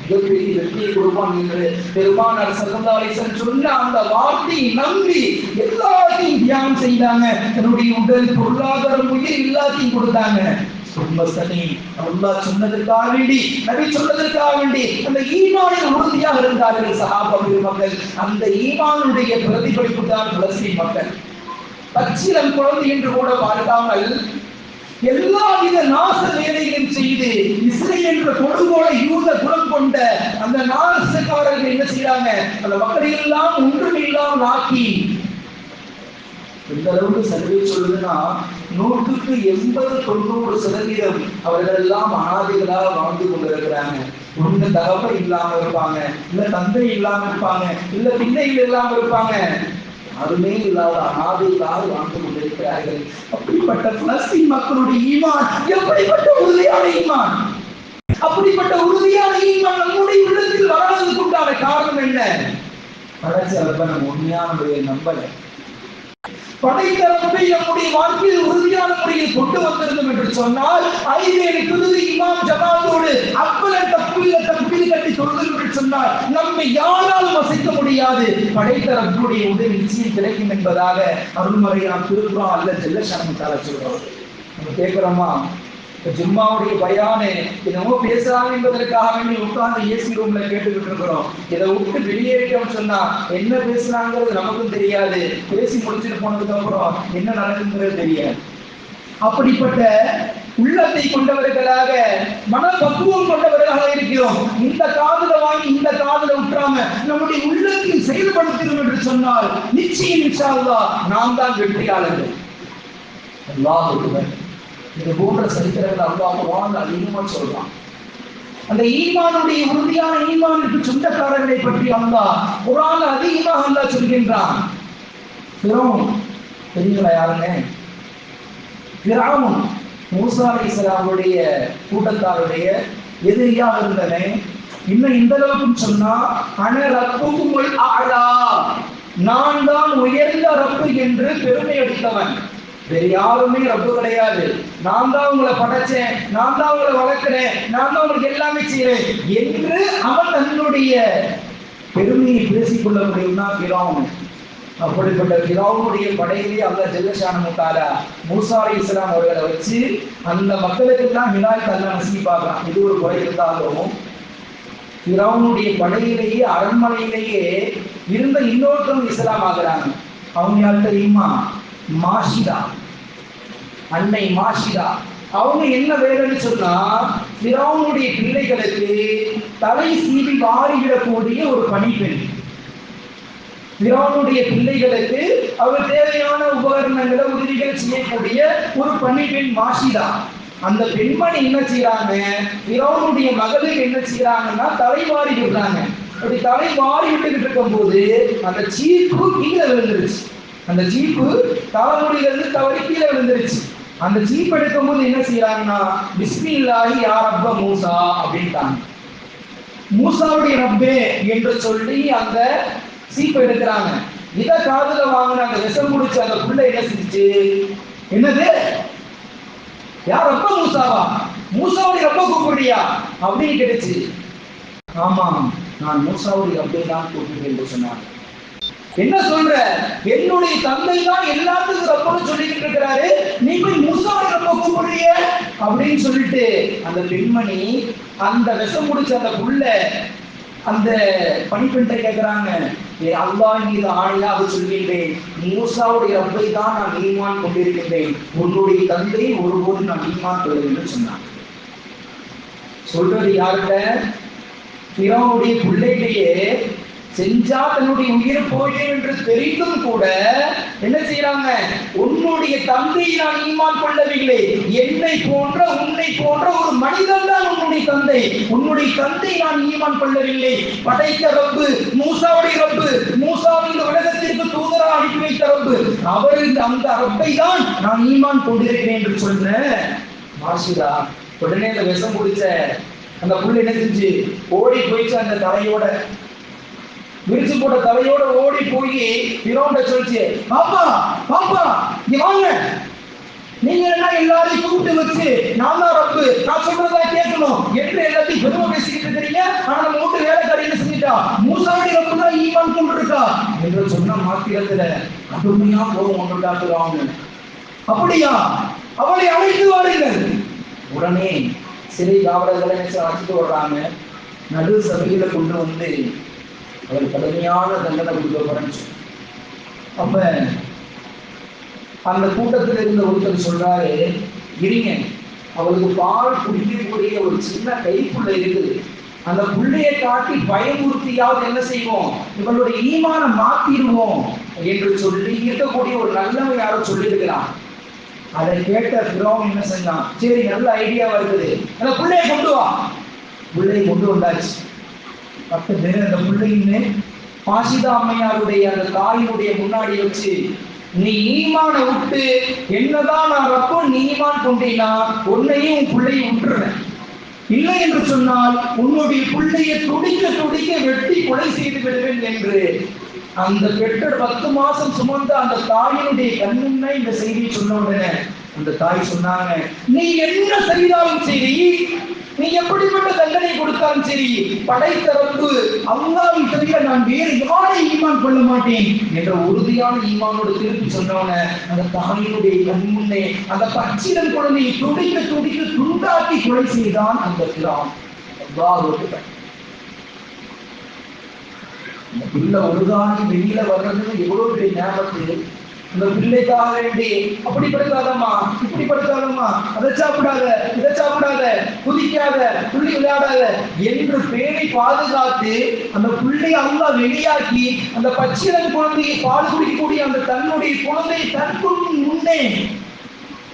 மிகப்பெரிய வெற்றியை கொடுப்பான் என்று பெருமானார் ஸல்லல்லாஹு அலைஹி வஸல்லம் சொன்ன அந்த வார்த்தையை நம்பி எல்லாத்தையும் தியானம் செய்தாங்க. தன்னுடைய உடல், பொருளாதாரம், உயிர் எல்லாத்தையும் கொடுத்தாங்க. அல்லாஹ் சொன்னதற்காக வேண்டி, நபி சொன்னதற்காக வேண்டி அந்த ஈமானில் உறுதியாக இருந்தார்கள் சஹாபா பெருமக்கள். அந்த ஈமானுடைய பிரதிபலிப்பு தான் பலஸ்தீன் மக்கள். பச்சிலம் குழந்தை என்று கூட பார்க்காமல் எல்லாவித நாச வேலைகளையும் செய்து இஸ்ரேல் என்ற கொடுங்கோலை யூத குலம் கொண்ட அந்த நாசக்காரர்கள் என்ன செய்யறாங்க? அந்த மக்களை எல்லாம் ஒன்றுமில்லாமல் ஆக்கி எந்த அளவுக்கு சர்வே சொல்லுதுன்னா 100க்கு 80-90% அவர்கள் எல்லாம் அனாதைகளாக வாழ்ந்து கொண்டிருக்கிறாங்க. ஒன்று தகப்பை இல்லாம இருப்பாங்க, இல்ல தந்தை இல்லாம இருப்பாங்க, இல்ல பிள்ளைகள் இல்லாம இருப்பாங்க, யாருமே இல்லாத அனாதைகளாக வாழ்ந்து கொண்டிருக்கிறார்கள். அப்படிப்பட்ட பலஸ்தீன் மக்களுடைய ஈமான் எப்படிப்பட்ட உறுதியான ஈமான்! அப்படிப்பட்ட உறுதியான ஈமான் நம்முடைய உள்ளத்தில் வராததுக்கு உண்டான காரணம் என்ன? படைச்ச ரப்ப நம்ம உண்மையான முறையை நம்பல. படைத்த ரப்பை நம்முடைய வாழ்க்கையில் உறுதியான முறையில் கொண்டு வந்திருந்தோம் என்று சொன்னால் 5 குருதி இமாம் ஜமாத்தோடு அப்பல தக்பீர் கட்டி தொழுது என்று சொன்னால் நம்மை யாராலும் அசைக்க முடியாது. படைத்த ரப்புடைய உதவி நிச்சயம் கிடைக்கும் என்பதாக அருள்மறையான் திருக்குர்ஆன் அல்ல ஜல்லஷானு தஆலா சொல்றார். நம்ம கேட்கிறோமா? ஜும்மாவுடைய பயானே என்னமோ பேசலாம் என்பதற்காக வேண்டி உட்கார்ந்து ஏசி ரூம்ல கேட்டுக்கிட்டு இருக்கிறோம். இதை விட்டு வெளியேறிட்டோம்னு சொன்னா என்ன பேசுறாங்கிறது நமக்கும் தெரியாது, பேசி முடிச்சுட்டு போனதுக்கு அப்புறம் என்ன நடக்குங்கிறது தெரியாது. அப்படிப்பட்ட உள்ளத்தை கொண்டவர்களாக, மனப்பக்குவம் கொண்டவர்களாக இருக்கிறோம். இந்த காதுல வாங்கி இந்த காதுல விட்டுறாம நம்முடைய உள்ளத்தில் செயல்படுத்தணும் என்று சொன்னால் நிச்சயம் இன்ஷா அல்லாஹ் நாம் தான் வெற்றியாளர்கள். அல்லாஹ் அக்பர். இது போன்ற சரித்திரங்கள் அல்லாஹ் குர்ஆன்ல அதிகமா சொல்றான். அந்த ஈமானுடைய உறுதியான ஈமானுக்கு சொந்தக்காரர்களை பற்றி அல்லாஹ் குர்ஆன்ல அதிகமாக அல்லாஹ் சொல்கின்றான். ஃபிரௌன் தெரியுங்களா யாருங்க? ஃபிரௌன் மூசா அலைஹிஸ்ஸலாமுடைய கூட்டத்தாருடைய எதிரியாக இருந்தவன். இன்னும் இந்த அளவுக்கு சொன்னா அன ரப்புகுல் அலா, நான் தான் உயர்ந்த ரப்பு என்று பெருமை அடித்தவன். வேறு யாருமே ரப்பு கிடையாது. நான் தான் உங்களை படைச்சேன், நான் தான் உங்களை வளர்க்கிறேன், நான் தான் உங்களுக்கு எல்லாமே செய்யறேன் என்று அவன் தன்னுடைய பெருமையை பேசிக் கொள்ள முடியும்னா ஃபிரௌன். அப்படிப்பட்ட ஃபிரௌனுடைய படையிலே அல்லாஹ் ஜல்லஷானஹு தஆலா மூசா அலைஹிஸ்ஸலாம் அவர்களை வச்சு அந்த மக்களுக்கெல்லாம் ஹிதாயத் அல்லாஹ் நசீபாக்குறான். இது ஒரு குறை இருந்தாலும் ஃபிரௌனுடைய படையிலேயே அரண்மனையிலேயே இருந்த இன்னொருத்தவங்க இஸ்லாம் ஆகுறாங்க. அவங்க யார் தெரியுமா? மாஷிதா, அன்னை மாஷிதா. அவங்க என்ன வேலைன்னு சொன்னா, ஃபிரௌனுடைய பிள்ளைகளுக்கு தலை சீவி வாரிவிடக்கூடிய ஒரு பணிப்பெண். ஃபிரௌனுடைய பிள்ளைகளுக்கு அவர் தேவையான உபகரணங்களை உதவிகள் செய்யக்கூடிய ஒரு பணிப்பெண் மாஷிதா. அந்த பெண்மணி என்ன செய்யறாங்க, ஃபிரௌனுடைய மகளுக்கு என்ன செய்யறாங்கன்னா தலைவாரி விடுறாங்க. அப்படி தலைவாரி விட்டுக்கிட்டு இருக்கும் போது அந்த சீப்பு கீழே விழுந்துருச்சு. அந்த சீப்பு தலைமுடியிலிருந்து தவறி கீழே விழுந்துருச்சு. அந்த சீப் எடுக்கும் போது என்ன செய்யறாங்கன்னா, பிஸ்மில்லாஹி யா ரப்ப மூசா அப்படின்ட்டாங்க. மூசாவுடைய ரப்பே என்று சொல்லி அந்த சீப்பை எடுக்கிறாங்க. இதை காதுல வாங்கின அந்த விஷம் முடிச்சு அந்த புள்ள என்ன செஞ்சுச்சு, என்னது யார் ரப்ப மூசாவா, மூசாவுடைய ரப்ப கூப்பிடுறியா அப்படின்னு கேட்டுச்சு. ஆமா, நான் மூசாவுடைய ரப்பை தான் கூப்பிடுறேன் என்று சொன்னாங்க. என்ன சொல்ற, என்னுடைய தந்தை தான் எல்லாத்துக்கும் ரப்பன்னு சொல்லிக்கிட்டு இருக்கிறாரு, நீ போய் மூசாவுடைய ரப்ப கூப்பிடுறிய அப்படின்னு சொல்லிட்டு அந்த பெண்மணி அந்த விஷம் முடிச்ச அந்த புள்ள அந்த பணிப்பெண்ணை கேட்கிறாங்க, அல்லாஹ் மீது ஆணையாக சொல்கின்றேன், மூசாவுடைய ரப்பை தான் நான் ஈமான் கொண்டிருக்கின்றேன், உன்னுடைய தந்தை ஒருபோது நான் ஈமான் கொள்ளவில்லை சொன்னான். சொல்றது யாருட, ஃபிரௌனுடைய பிள்ளைகளையே செஞ்சா தன்னுடைய உயிர் போயிட்டேன் என்று தெரிந்தும் கூட என்ன செய்யறாங்க, உன்னுடைய தந்தை நான் ஈமான் கொள்ளவில்லை, என்னை போன்ற உன்னை போன்ற ஒரு மனிதன் தான் உன்னுடைய தந்தை, உன்னுடைய தந்தை நான் ஈமான் கொள்ளவில்லை, படைத்த ரப்பு மூசாவுடைய ரப்பு, மூசாவின் இந்த உலகத்திற்கு தூதராக அனுப்பி வைத்த ரப்பு, அவரின் அந்த ரப்பை தான் நான் ஈமான் கொண்டிருக்கிறேன் என்று சொன்ன மாஷிதா. உடனே அந்த விஷம் குடிச்ச அந்த புள்ள என்ன செஞ்சு ஓடி போயிச்சு, அந்த தலையோட விரிச்சு போட்ட தலையோட ஓடி போய் ஃபிரௌன்ட்ட சொல்லிச்சு, பாப்பா பாப்பா இங்க வாங்க, நீங்க என்ன எல்லாரையும் கூப்பிட்டு வச்சு நான் தான் ரப்பு, நான் சொல்றதா கேட்கணும் என்று எல்லாத்தையும் பெருமை பேசிக்கிட்டு இருக்கிறீங்க, ஆனா நம்ம வீட்டு வேலைக்காரி என்ன செஞ்சிட்டா, மூசாவுடைய ரப்பு தான் ஈமான் கொண்டிருக்கா என்று சொன்ன மாத்திரத்துல கடுமையா கோபம் ஒன்று காட்டுவாங்க. அப்படியா, அவளை அழைத்து வாருங்கள். உடனே சிறை காவலர்களை அழைச்சிட்டு வர்றாங்க. நடு சபையில கொண்டு வந்து அவர் கடுமையான தண்டனை கொடுக்கப்படும். அப்ப அந்த கூட்டத்தில் இருந்த ஒருத்தர் சொல்றாரு, இருங்க, அவருக்கு பால் குடிக்கக்கூடிய ஒரு சின்ன கைப்புள்ள இருக்குது, அந்த புள்ளையை காட்டி பயமுறுத்தியாவது என்ன செய்வோம், இவங்களுடைய ஈமான மாத்திடுவோம் என்று சொல்லி இருக்கக்கூடிய ஒரு நல்லவன் யாரும் சொல்லியிருக்கிறான். அதை கேட்ட ஃபிரௌன் என்ன செஞ்சான், சரி நல்ல ஐடியாவா இருக்குது, அந்த புள்ளையை கொண்டு வா. புள்ளையை கொண்டு வந்தாச்சு. 10 பேர் அந்த பிள்ளையுமே மாஷிதா அம்மையாருடைய அந்த தாயினுடைய முன்னாடி வச்சு, நீ ஈமான விட்டு என்னதான் நான் ரப்போ நீ ஈமான் கொண்டீனா உன்னையும் உன் பிள்ளையை விட்டுருவேன், இல்லை என்று சொன்னால் உன்னுடைய பிள்ளையை துடிக்க துடிக்க வெட்டி கொலை செய்து விடுவேன் என்று அந்த பெற்ற 10 மாசம் சுமந்த அந்த தாயினுடைய கண்ணுன்னே இந்த செய்தியை சொன்ன உடனே அந்த தாய் சொன்னாங்க, நீ என்ன செய்தாலும் சரி, நீ எப்படிப்பட்ட தண்டனை கொடுத்தாலும் சரி, படைத்தரப்பு அல்லாஹ்வை தவிர நான் வேறு யாரை ஈமான் கொள்ள மாட்டேன் என்ற உறுதியான ஈமானோடு திருப்பி சொன்னவன அந்த தாயினுடைய கண் முன்னே அந்த பச்சிடம் குழந்தையை துடிக்க துடிக்க துண்டாக்கி கொலை செய்தான் அந்த ஃபிரௌன். அல்லாஹ் இந்த பிள்ளை ஒருதானி வெளியில வர்றது எவ்வளவு பெரிய ஞாபகத்து. இந்த பிள்ளைக்காக வேண்டி அப்படி படுத்தாதம்மா, இப்படி படுத்தாதம்மா, அதை சாப்பிடாத, இதை சாப்பிடாத, குதிக்காத, புள்ளி விளையாடாத என்று பேரை பாதுகாத்து அந்த பிள்ளை அல்லாஹ் வெளியாக்கி அந்த பச்சிளம் குழந்தையை பால் குடிக்கக்கூடிய அந்த தன்னுடைய குழந்தையை தற்கொலை முன்னே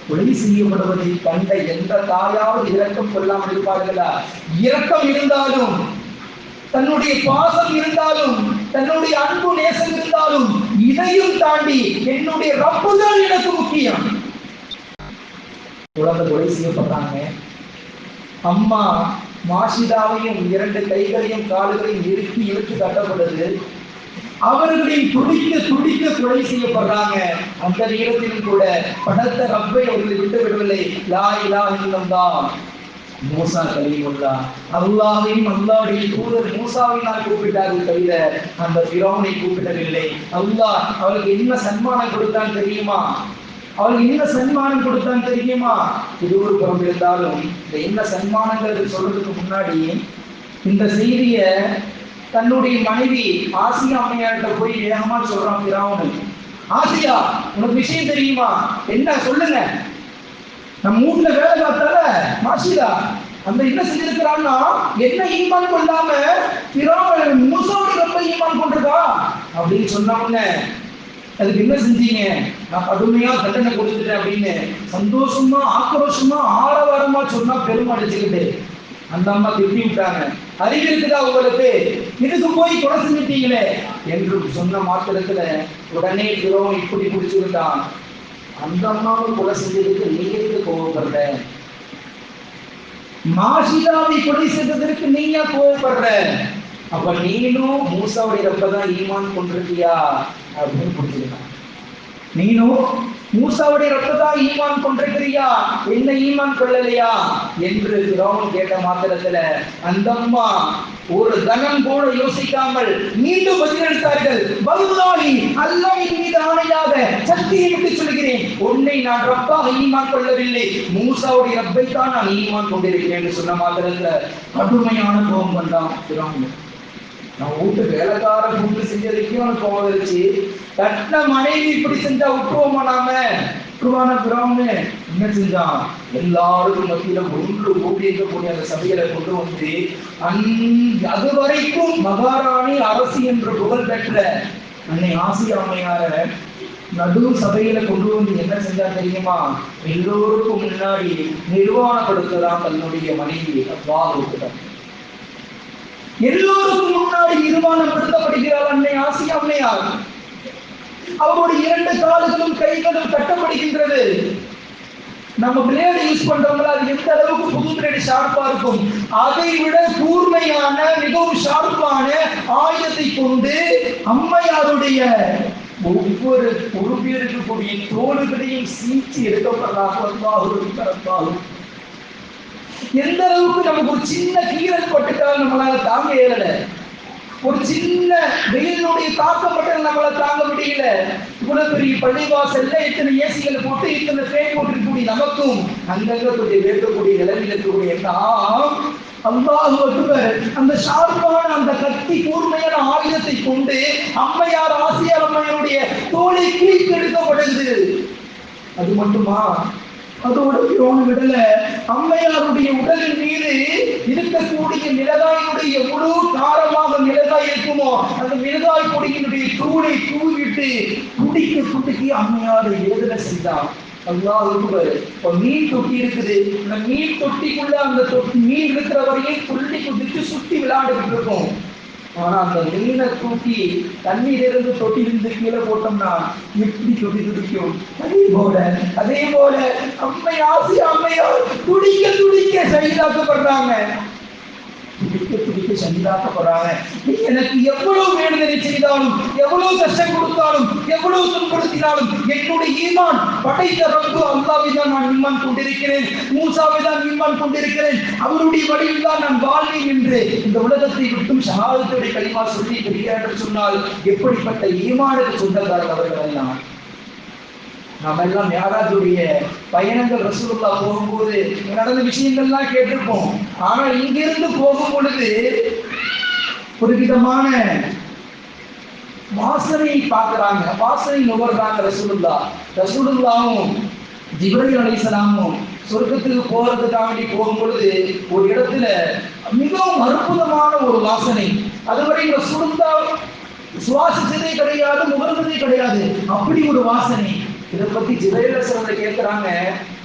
கொலை செய்யப்படுவதை கண்ட எந்த தாயாவது இரக்கம் கொள்ளாமல் இருப்பார்களா? இரக்கம் இருந்தாலும், தன்னுடைய பாசம் இருந்தாலும், தன்னுடைய அன்பு நேசம் இருந்தாலும், இதையும் தாண்டி என்னுடைய ரப்பு தான் எனக்கு முக்கியம். குழந்தை கொலை செய்யப்பட்டாங்க. அம்மா மாஷிதாவையும் 2 கைகளையும் கால்களையும் இறுக்கி இழுத்து கட்டப்படுது. அவர்களின் துடிக்க துடிக்க கொலை செய்யப்படுறாங்க. அந்த நேரத்திலும் கூட படைத்த ரப்பை அவர்களை விட்டு விடவில்லை. லா இலாஹ இல்லல்லாஹ், மூசா கலீமுல்லா அல்லாஹ்வையும் அல்லாஹ்வுடைய தூதர் மூசாவை நான் கூப்பிட்டார்கள் தவிர அந்த ஃபிரௌனை கூப்பிடவில்லை. அல்லாஹ் அவருக்கு என்ன சன்மானம் கொடுத்தான் தெரியுமா? அவளுக்கு என்ன சன்மானம் கொடுத்தான் தெரியுமா? இது ஒரு புறம் இருந்தாலும் இந்த என்ன சன்மானங்கள் சொல்றதுக்கு முன்னாடி இந்த செய்திய தன்னுடைய மனைவி ஆசியா அம்மையார்கிட்ட போய் வேகமா சொல்றான் ஃபிரௌன். ஆசியா, உனக்கு விஷயம் தெரியுமா? என்ன சொல்லுங்க. நம்ம வீட்டுல வேலை பார்த்தால மாஷிதா அந்த என்ன செஞ்சிருக்கிறான்னா, என்ன ஈமான் கொள்ளாம ஃபிரௌன் மூசாவோட ரொம்ப ஈமான் கொண்டிருக்கா அப்படின்னு சொன்னாங்க. அதுக்கு என்ன செஞ்சீங்க? நான் கடுமையா தண்டனை கொடுத்துட்டேன் அப்படின்னு சந்தோஷமா ஆக்ரோஷமா ஆரவாரமா சொன்னா பெருமை அடிச்சுக்கிட்டு அந்த அம்மா திட்டி விட்டாங்க. அறிவு இருக்குதா உங்களுக்கு? இதுக்கு போய் கொலை செஞ்சுட்டீங்களே என்று சொன்ன மாத்திரத்துல உடனே ஃபிரௌன் இப்படி பிடிச்சுக்கிட்டான். அந்த அம்மாவை கொலை செஞ்சதுக்கு நீ எதுக்கு கோவப்படுற? மாஷிதாவை கொலை செய்ததற்கு நீங்க கோவப்படுற? அப்ப நீனும் மூசாவுடைய ரப்பதான் ஈமான் கொண்டிருக்கியா அப்படின்னு புரிஞ்சுக்கலாம். நீனும் மூசாவுடைய ரப்பதான் ஈமான் கொண்டிருக்கிறியா, என்ன ஈமான் கொள்ளலையா என்று ஃபிரௌன் கேட்ட மாத்திரத்துல அந்த அம்மா ஒரு கணம் கூட யோசிக்காமல் மீண்டும் பதிலளித்தார்கள். வல்லாஹி அல்லாஹ்வின் மீது ஆணையாக சத்தியமிட்டு சொல்கிறேன், உன்னை நான் ரப்பாக ஈமான் கொள்ளவில்லை, மூசாவுடைய ரப்பை தான் நான் ஈமான் கொண்டிருக்கிறேன் என்று சொன்ன மாத்திரத்துல கடுமையான கோபம் கொண்டான் ஃபிரௌன். நான் வீட்டு வேலைக்கார கூட்டு செஞ்சதுக்கும் அவனுக்கு கோபம் வந்துருச்சு. கட்டின மனைவி இப்படி செஞ்சா விட்டுருவோமா நாம? விட்டுருவான ஃபிரௌன் என்ன செஞ்சான்? எல்லாருக்கும் மத்தியில ஒன்று கூடி இருக்கக்கூடிய அந்த சபையில கொண்டு வந்து அது வரைக்கும் மகாராணி அரசி என்று புகழ் பெற்ற அன்னை ஆசியா அம்மையார நடு சபையில கொண்டு வந்து என்ன செஞ்சா தெரியுமா? எல்லோருக்கும் முன்னாடி நிர்வாணப்படுத்தலாம் தன்னுடைய மனைவி அல்லாஹ்வுக்கு. எல்லோருக்கும் முன்னாடி நிர்வாணப்படுத்தப்படுகிறாள் அன்னை ஆசியா அம்மையார். அவருடைய 2 கால்களும் கைகளும் கட்டப்படுகின்றது. நம்ம பிளேடு யூஸ் பண்றோம்ல, அது எந்த அளவுக்கு புது பிளேடு ஷார்ப்பா இருக்கும், அதை விட கூர்மையான மிகவும் ஷார்ப்பான ஆயுதத்தை கொண்டு அம்மையாருடைய ஒவ்வொரு உறுப்பில் இருக்கக்கூடிய தோள்களையும் சீச்சி எடுக்கப்படுறாங்க. எந்த அளவுக்கு நமக்கு ஒரு சின்ன கீரல் பட்டுட்டால் நம்மளால தாங்க இயலல, ஒரு சின்ன வெயிலுடைய தாக்கம் மட்டும் நம்மளால தாங்க முடியல. இவ்வளவு பெரிய பள்ளிவாசல்ல இத்தனை ஏசிகளை போட்டு இத்தனை ஃபேன் போட்டிருக்கக்கூடிய நமக்கும் அங்கங்க கொஞ்சம் வேர்க்கக்கூடிய நிலையில் இருக்கக்கூடிய அல்லாஹ் அக்பர், அந்த ஷார்ப்பான அந்த கத்தி கூர்மையான ஆயுதத்தை கொண்டு அம்மையார் ஆசியா அம்மையாருடைய தோலை கிழித்து எடுக்கப்படுகிறது. அது மட்டுமா? அதோட ஃபிரௌன் விடல, அம்மையாருடைய உடலின் மீது இருக்கக்கூடிய மிளகாயினுடைய முழு காரமாக மிளகாய் இருக்குமோ அந்த மிளகாய் பொடியினுடைய தூளை தூவிட்டு குடிக்க அம்மையார் வேதனை செய்தார். அல்லாஹ் அக்பர். மீன் தொட்டி இருக்குது, அந்த மீன் தொட்டிக்குள்ள அந்த மீன் இருக்கிற வரையும் துள்ளி குதிச்சு சுத்தி விளையாண்டுகிட்டு இருக்கும். ஆனா அந்த மீனை தூக்கி தண்ணீரிலிருந்து தொட்டிலிருந்து கீழே போட்டோம்னா எப்படி தொட்டி துடிக்கும்? அதே போல அம்மை ஆசியா அம்மையார் துடிக்க சகிதாக்கப்படுறாங்க. துடிக்க சகிதாக்கப்படுறாங்க. எனக்கு எவ்வளவு வேண்டுதலை செய்தாலும், எவ்வளவு கஷ்டம் கொடுத்தாலும், எவ்வளவு துன்படுத்தினாலும் என்னுடைய ஈமான் படைத்த ரப்பு அல்லாஹ்வை தான் நான் ஈமான் கொண்டிருக்கிறேன், மூசாவை தான் ஈமான் கொண்டிருக்கிறேன், அவருடைய வழியில் தான் நான் வாழ்வேன் என்று இந்த உலகத்தை விட்டும் ஷஹாதத்துடைய கலிமா சொல்லி பெரியார் என்று சொன்னால் எப்படிப்பட்ட ஈமானுக்கு சொந்தக்காரர் அவர்கள் எல்லாம். நாம எல்லாம் மிஅராஜுடைய பயணங்கள் ரசூலுல்லாஹ் போகும்போது நடந்த விஷயங்கள்லாம் கேட்டிருப்போம். ஆனால் இங்கிருந்து போகும் பொழுது ஒரு விதமான வாசனை பார்க்கிறாங்க, வாசனை நுகர்றாங்க ரசூலுல்லாஹும் ஜிப்ரீல் அலைஹிஸ்ஸலாமும் சொர்க்கத்துக்கு போறதுக்காக போகும் பொழுது ஒரு இடத்துல மிகவும் அற்புதமான ஒரு வாசனை. அதுவரை ரசூலுல்லாஹ் சுவாசிச்சதே கிடையாது, முகர்ந்ததே கிடையாது, அப்படி ஒரு வாசனை. இதை பத்தி ஜிப்ரீல் அலைஹிஸ்ஸலாம் கேட்கிறாங்க,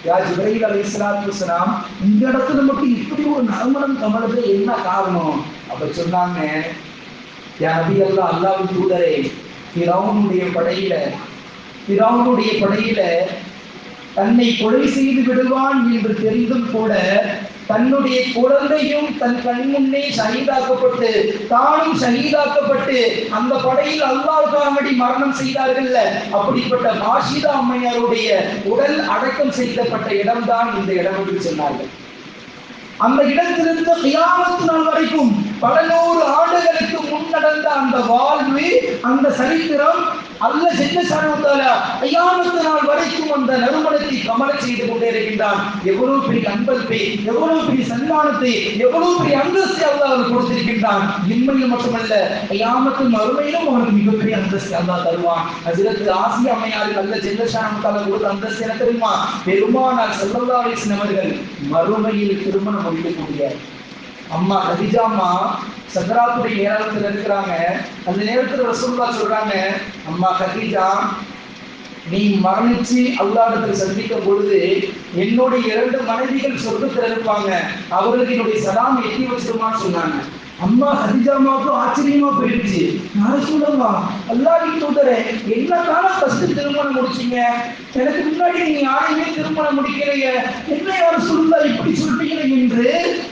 யா ஜிப்ரீல் அலைஹிஸ்ஸலாத்து வஸ்ஸலாம், இந்த இடத்துல மட்டும் இப்படி ஒரு நறுமணம் கமழுது, என்ன காரணம்? அப்ப சொன்னாங்க, யா நபி அல்லாஹ்வின் தூதரே, ஃபிரௌனுடைய படையில தன்னை கொலை செய்து விடுவான் என்று தெரிந்தும் கூட தன்னுடைய குழந்தையும் தன் கண் முன்னே ஷஹீதாக்கப்பட்டு தானும் ஷஹீதாக்கப்பட்டு அந்த படையில் அல்லாஹ்வுக்காக மரணம் செய்தார்கள். அப்படிப்பட்ட மாஷிதா அம்மையாருடைய உடல் அடக்கம் செய்யப்பட்ட இடம்தான் இந்த இடம் என்று சொன்னார்கள். அந்த இடத்திலிருந்து கியாமத் நாள் வரைக்கும் பல நூறு ஆண்டுகளுக்கு முன் நடந்த அந்த வாழ்வு, அந்த சரித்திரம் அல்லாஹ் ஜல்லஷானஹு வ தஆலா கியாமத் நாள் வரைக்கும் அந்த நறுமணத்தை கமல செய்து கொண்டே இருக்கின்றான். எவ்வளவு பெரிய அன்பத்தை, எவ்வளவு பெரிய சன்மானத்தை, எவ்வளவு பெரிய அந்தஸ்தை அல்லாஹ் அவனுக்கு கொடுத்திருக்கின்றான். இம்மையில் மட்டுமல்ல, கியாமத் மறுமையிலும் அவனுக்கு மிகப்பெரிய அந்தஸ்தை அல்லாஹ் தருவான். ஹஜ்ரத் ஆசியா அம்மையாருக்கு அல்லாஹ் ஜல்லஷானஹு வ தஆலா கொடுத்த அந்தஸ்து என்ன தெரியுமா? பெருமானார் ஸல்லல்லாஹு அலைஹி வஸல்லம் அவர்கள் மறுமையில் திருமணம் முடிக்கக்கூடிய அம்மா கதீஜா அம்மா சக்கராத்துடைய நேரத்தில் இருக்கிறாங்க. அந்த நேரத்தில் ரசூலுல்லாஹ் சொல்றாங்க, அம்மா கதீஜா, நீ மரணிச்சு அல்லாஹ்விடத்தில் சந்திக்கும் பொழுது என்னுடைய 2 மனைவிகள் சொர்க்கத்தில் இருப்பாங்க, அவர்களுக்கு என்னுடைய சலாம் எட்டி வச்சிருமான்னு சொன்னாங்க. அம்மா ஹதிஜாமாவுக்கு ஆச்சரியமா போயிடுச்சு. நான் சொல்லலாம், அல்லாஹ்வின் தூதரே, என்னக்கான ஃபர்ஸ்ட் திருமணம் முடிச்சீங்க? எனக்கு முன்னாடி நீ யாரையுமே திருமணம் முடிக்கலையே, என்ன யாரும் சொல்லுதா இப்படி சொல்றீங்க என்று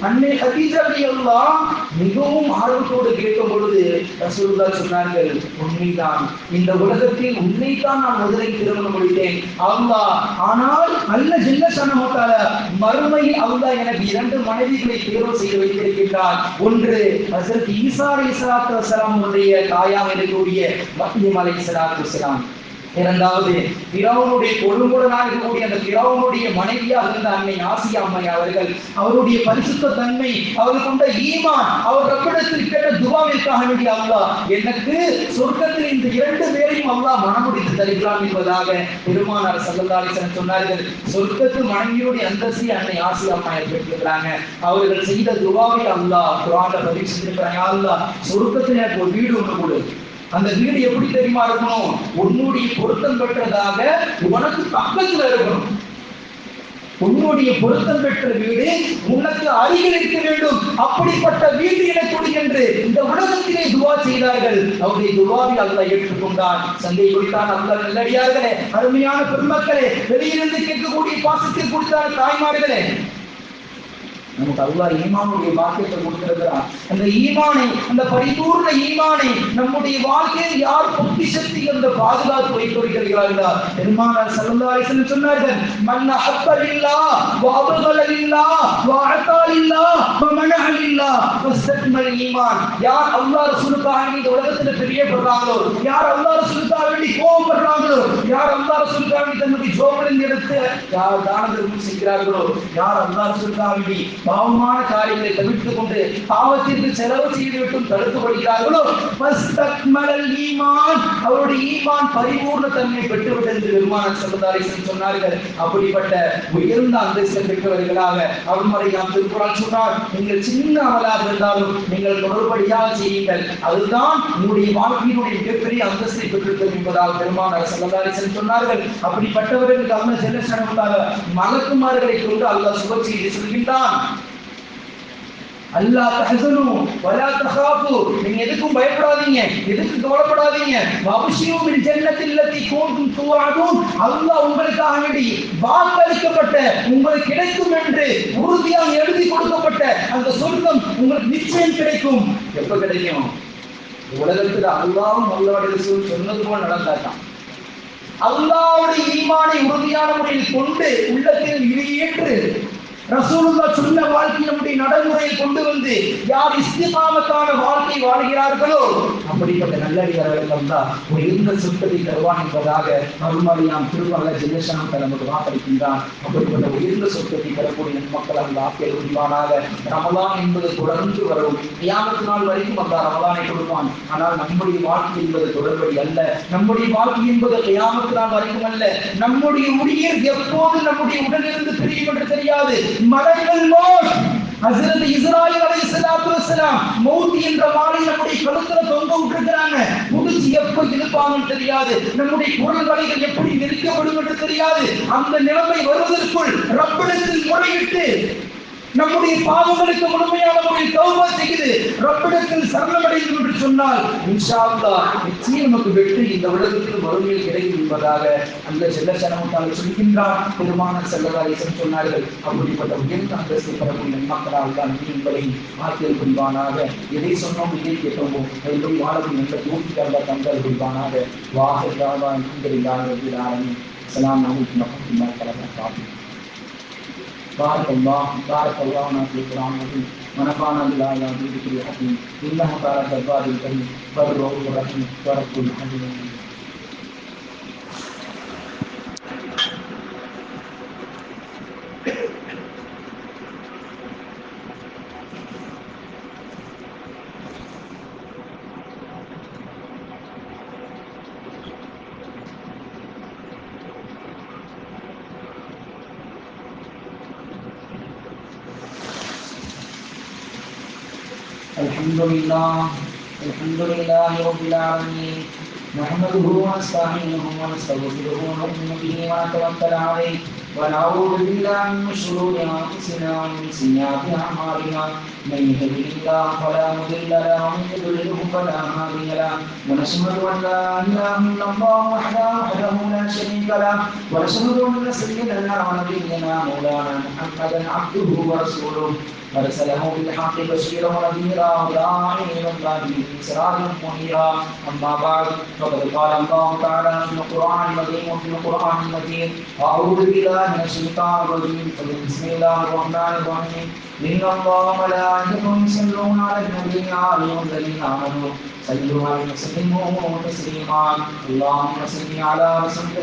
அன்னை ஹதீஜா ரலியல்லாஹு மிகவும் ஆர்வத்தோடு கேட்கும் பொழுது ரசூலுல்லாஹ் சொன்னார்கள், உண்மைதான், இந்த உலகத்தில் உன்னைத்தான் நான் முதலில் திருமணம் முடித்தேன் அல்லாஹ். ஆனால் அல்லாஹ் ஜல்லஷானஹு வ தஆலா மறுமையில் அல்லாஹ் எனக்கு 2 மனைவிகளை தேர்வு செய்து வைத்திருக்கின்றார். ஒன்று ஹஜ்ரத் ஈசா அலைஹிஸ்ஸலாத்து வஸலாம் உடைய தாயாக இருக்கக்கூடிய மரியம் அலைஹிஸ்ஸலாத்து வஸலாம். இரண்டாவது ஃபிரௌனுடைய கொடுங்கோலனாக இருக்கக்கூடிய அந்த ஃபிரௌனுடைய மனைவியாக இருந்த அன்னை ஆசியா அம்மை அவர்கள், அவருடைய பரிசுத்த தன்மை, அவர் கொண்ட ஈமான், அவர் ரப்பிடத்தில் கேட்ட துஆவிற்காக வேண்டி அல்லாஹ் எனக்கு சொர்க்கத்தில் இந்த 2 பேரையும் அல்லாஹ் மனமுடித்து தருகிறான் என்பதாக பெருமானார் ஸல்லல்லாஹு அலைஹி வஸல்லம் சொன்னார்கள். சொர்க்கத்து மனைவியுடைய அந்தஸ்தை அன்னை ஆசியா அம்மை பெற்றிருக்கிறாங்க. அவர்கள் செய்த துஆவை அல்லாஹ் குர்ஆன்ல பதிவு செய்திருக்கிறாங்க. யா அல்லாஹ், சொர்க்கத்தில் எனக்கு ஒரு வீடு ஒன்று கொடு. அந்த வீடு எப்படி தெரியுமா இருக்கணும்? உன்னுடைய பொருத்தம் பெற்றதாக உனக்கு பக்கத்துல இருக்கணும். உன்னுடைய பொருத்தம் பெற்ற வீடு உனக்கு அருகில் இருக்க வேண்டும். அப்படிப்பட்ட வீடு எனக்கு என்று இந்த உலகத்திலே துஆ செய்தார்கள். அவருடைய துஆவை அல்லாஹ் ஏற்றுக்கொண்டான். சந்தை குறித்தான் அல்லாஹ் நல்லடியார்களே, அருமையான பெருமக்களே, வெளியிலிருந்து கேட்கக்கூடிய பாசத்தை கொடுத்தார் தாய்மார்களே, நமக்கு அல்லாஹ் ஈமானுடைய பாக்கியத்தை கொடுத்திருக்கிறார். அந்த ஈமானை, அந்த பரிபூர்ண ஈமானை நம்முடைய வாழ்க்கையில் யார் பொக்கிஷத்தை அந்த பாதுகாத்து வைத்திருக்கிறார்கள்? பெருமானார் ஸல்லல்லாஹு அலைஹி வஸல்லம் சொன்னார்கள், மன் அஹப்ப லில்லாஹ் வ அப்கல லில்லாஹ் வ அத்தா லில்லாஹ் வ மனஅ லில்லாஹ் வஸ்தக்மல் ஈமான். யார் அல்லாஹ் ரசூலுக்காக இந்த உலகத்தில் பிரியப்படுறாங்களோ, யார் அல்லாஹ் ரசூலுக்காக வேண்டி கோபப்படுறாங்களோ, யார் அல்லாஹ் ரசூலுக்காக வேண்டி தன்னுடைய ஜோபலின் எடுத்து யார் தான தர்மம் செய்கிறார்களோ, யார் அல்லாஹ் ரசூலுக்காக வேண்டி பாவமான காரியங்களை தவிர்த்துக் கொண்டு பாவத்திற்கு செலவு செய்துவிட்டும் தடுத்து கொள்கிறார்களோ, அவருடைய ஈமான் பரிபூர்ண தன்மை பெற்றுவிட்டது என்று பெருமானார் ஸல்லல்லாஹு அலைஹி வஸல்லம் சொன்னார்கள். அப்படிப்பட்ட உயர்ந்த அந்தஸ்தை பெற்றவர்களாக அவர்களை நாம் திருக்குறான் சொன்னார், நீங்கள் சின்ன அமலாக இருந்தாலும் நீங்கள் தொடர்படியாக செய்யுங்கள், அதுதான் உங்களுடைய வாழ்க்கையினுடைய மிகப்பெரிய அந்தஸ்தை பெற்றிருக்கும் என்பதாக பெருமானார் ஸல்லல்லாஹு அலைஹி வஸல்லம் சொன்னார்கள். அப்படிப்பட்டவர்களுக்கு அல்லாஹ் ஜல்லஷானஹு வ தஆலா மலக்குமார்களை கொண்டு அல்லாஹ் சுப செய்தி சொல்கின்றான். அல்லாஹ் தஹஸனு வலா தகாஃபு, நீங்க எதுக்கும் பயப்படாதீங்க, எதுக்கும் கவலைப்படாதீங்க. வபஷிரு பில் ஜன்னத்தி அல்லதி குன்தும் துஅதுன், அல்லாஹ் உங்களுக்காக வேண்டி வாக்களிக்கப்பட்ட, உங்களுக்கு கிடைக்கும் என்று உறுதியாக எழுதி கொடுக்கப்பட்ட அந்த சொர்க்கம் உங்களுக்கு நிச்சயம் கிடைக்கும். எப்ப கிடைக்கும்? உலகத்தில் அல்லாஹ்வும் அல்லாஹ்வுடைய ரசூல் சொன்னது போல நடந்தாதான். அல்லாஹ்வுடைய ஈமானை உறுதியான முறையில் கொண்டு உள்ளத்தில் ஏற்று ரசூலுல்லாஹ் சொன்ன வாழ்க்கை நம்முடைய நடைமுறையில் கொண்டு வந்து யார் இஸ்திகாமத்தான வாழ்க்கை வாழ்கிறார்களோ அப்படிப்பட்ட நல்லடியார்களுக்கு அல்லாஹ் உயர்ந்த சொர்க்கத்தை தருவான் என்பதாக அருள்மறையாம் திருமலை ஜெயசனம் நமக்கு வாக்களிக்கின்றான். அப்படிப்பட்ட உயர்ந்த சொர்க்கத்தை தரக்கூடிய மக்கள் அல்லாஹ் ஆக்கியல் புரிவானாக. ரமலான் என்பது தொடர்ந்து வரும், கியாமத் நாள் வரைக்கும் அல்லாஹ் ரமலானை கொடுப்பான். ஆனால் நம்முடைய வாழ்க்கை என்பது தொடர்படி அல்ல. நம்முடைய வாழ்க்கை என்பது கியாமத் நாள் வரைக்கும் அல்ல. நம்முடைய உயிர் எப்போது நம்முடைய உடலிலிருந்து பிரியும் என்று தெரியாது. மலக்குல் மௌத் ஹஜ்ரத் இஸ்ராயில் அலைஹிஸ்ஸலாத்து வஸலாம் மௌத் என்ற வாளை நம்முடைய கழுத்துல தொங்க விட்டுருக்காங்க. புடிச்சு எப்ப இழுப்பாங்கன்னு தெரியாது. நம்முடைய குரல் வலைகள் எப்படி நெருக்கப்படும் என்று தெரியாது. அந்த நிலைமை வருவதற்குள் ரப்பிடத்தில் முறையிட்டு நம்முடைய பாவங்களுக்கு முழுமையான முறையில் தௌபா செய்து ரப்பிடத்தில் சரணமடைந்து என்று சொன்னால் இன்ஷா அல்லாஹ் நிச்சயம் நமக்கு வெற்றி இந்த உலகத்தில் மறுமையில் கிடைக்கும் என்பதாக அல்லாஹ் ஜல்லஷானஹு வ தஆலா சொல்கின்றார். பெருமானார் ஸல்லல்லாஹு அலைஹி வஸல்லம் சொன்னார்கள். அப்படிப்பட்ட உயர்ந்த அந்தஸ்தை பெறக்கூடிய மக்களால் அல்லாஹ் நீங்களை ஆக்கியல் புரிவானாக. எதை சொன்னோம், இதை கேட்டோமோ எல்லோரும் வாழவும் என்ற தூக்கி அல்லாஹ் தந்தல் புரிவானாக. வாஹிதாவான் அல்ஹம்துலில்லாஹி ரப்பில் ஆலமீன். அஸ்ஸலாமு அலைக்கும் வரஹ்மத்துல்லாஹி வபரகாத்துஹு. بارك الله لنا في القرآن العظيم ونفعنا بالآيات والذكر الحكيم إنه تعالى جبار الكريم بر رؤوف رحيم ورب الحميد. الحمد لله رب العالمين نحمده ونستعينه ونستغفره ونؤمن به ونتوكل عليه ونعوذ بالله من شرور انفسنا ومن سيئات اعمالنا من يهده الله فلا مضل له ومن يضلله فلا هادي له ونشهد ان لا اله الا الله وحده لا شريك له ونشهد ان سيدنا ونبينا مولانا محمدا عبده ورسوله أرسله بالحق بشيرا ونذيرا وداعيا إلى الله سراجا منيرا أما بعد فقد قال الله تعالى في القرآن العظيم وفي القرآن المجيد أعوذ بالله من الشيطان الرجيم بسم الله الرحمن الرحيم إن الله وملائكته يصلون على النبي يا أيها الذين آمنوا صلوا عليه وسلموا تسليما اللهم صل على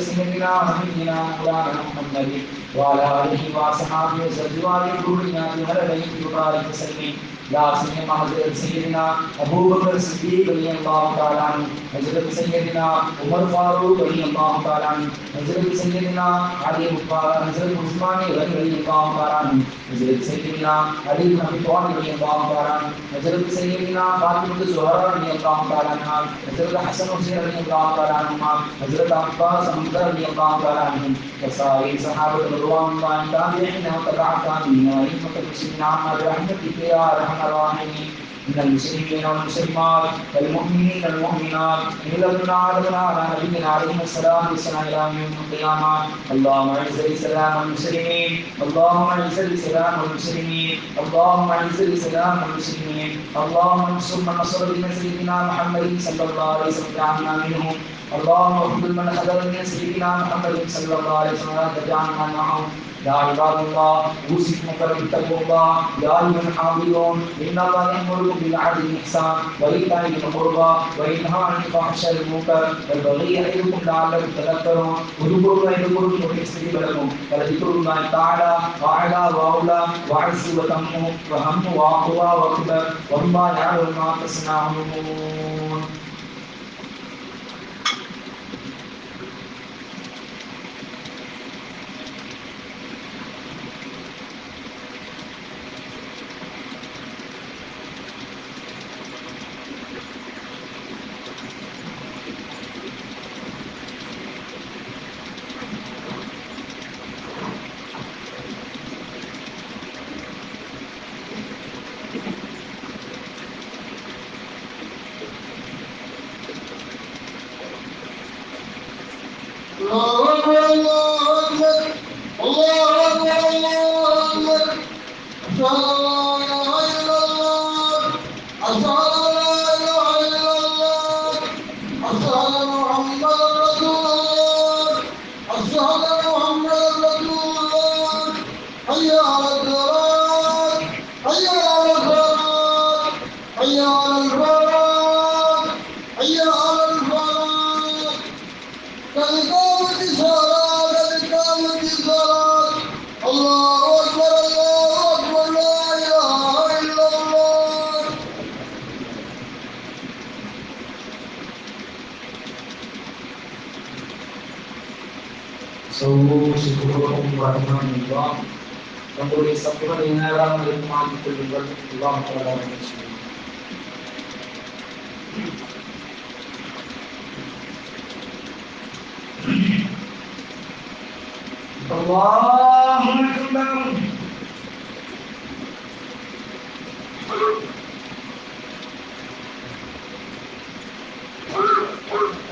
سيدنا ونبينا مولانا محمد وعلى آله وصحبه وأزواجه ذريته وآله وبارك وسلم لا سيما حضرت سيدنا أبو بكر الصديق رضي الله تعالى عنه حضرت سيدنا عمر فاروق رضي الله تعالى عنه حضرت سيدنا علي حضرت عثمان رضي الله تعالى عنه حضرت سيدنا علي بن أبي طالب رضي الله تعالى عنه حضرت سيدنا فاطمة الزهراء رضي الله تعالى عنها حضرت حسن حسين رضي الله تعالى عنهما حضرت عباس حمزة رضي الله تعالى عنهم وسائر صحابة رضوان الله التابعين وتبع التابعين وأئمة المسلمين عما برحمتك يا أرحم الراحمين من المسلمين والمسلمات والمؤمنين والمؤمنات من لدن آدم على نبينا عليه الصلاة والسلام إلى يوم القيامة اللهم أعز الإسلام والمسلمين اللهم أعز الإسلام والمسلمين اللهم أعز الإسلام والمسلمين اللهم انصر من نصر دين سيدنا محمد صلى الله عليه وسلم واجعلنا منهم اللهم اخذل من خذل من سيدنا محمد صلى الله عليه وسلم واجعلنا معهم يا عباد الله اوصيكم بتقوى الله يا ايها الحافظون ان الله يامر بالعدل والاحسان وايتاء ذي القربى وينهى عن الفحشاء والمنكر والبغي يعظكم لعلكم تذكرون اذكروا الله يذكركم ويستجيب لكم ولذكر الله تعالى اعلى واولى واعز وتم وهم واقوى واكبر والله يعلم ما تصنعون.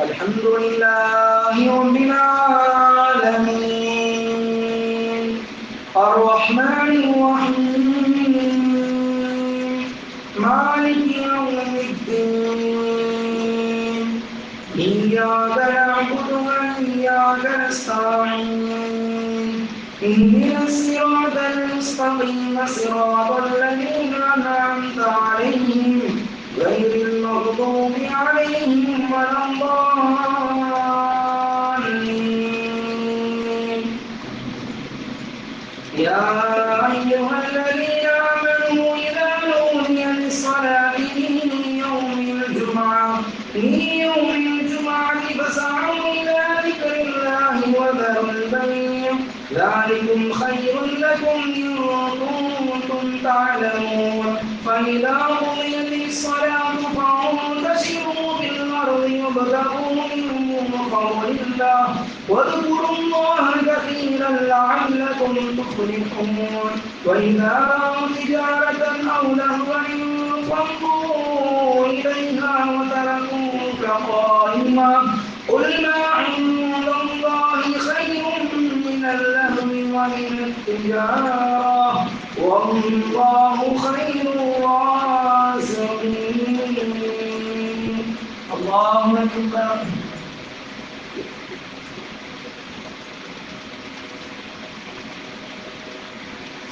الحمد لله رب العالمين الرحمن الرحيم مالك يوم الدين إياك نعبد وإياك نستعين اهدنا الصراط المستقيم صراط الذين أنعمت عليهم غير المغضوب عليهم ولا الضالين. يا أيها الذين آمنوا إذا نودي للصلاة من يوم الجمعة فاسعوا إلى ذكر الله وذروا البيع ذلكم خير لكم إن كنتم تعلمون. فإذا قضيت الصلاة فانتشروا في الأرض وابتغوا من فضل الله واذكروا الله كثيرا لعلكم تفلحون. وإذا رأوا تجارة أو لهوا انفضوا إليها وتركوك قائما قل ما عند الله خير من اللهو ومن التجارة والله خير الرازقين. الله أكبر.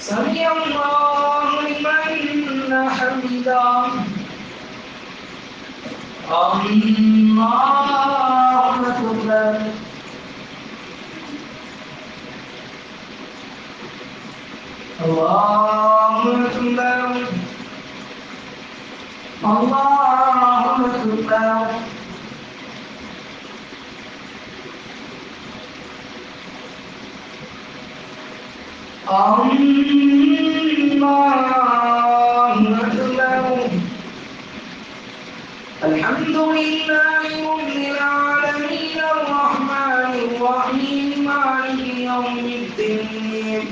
سمع الله لمن حمده. الله أكبر. الله أكبر. الله أكبر. الله أكبر. الحمد لله رب العالمين الرحمن الرحيم مالك يوم الدين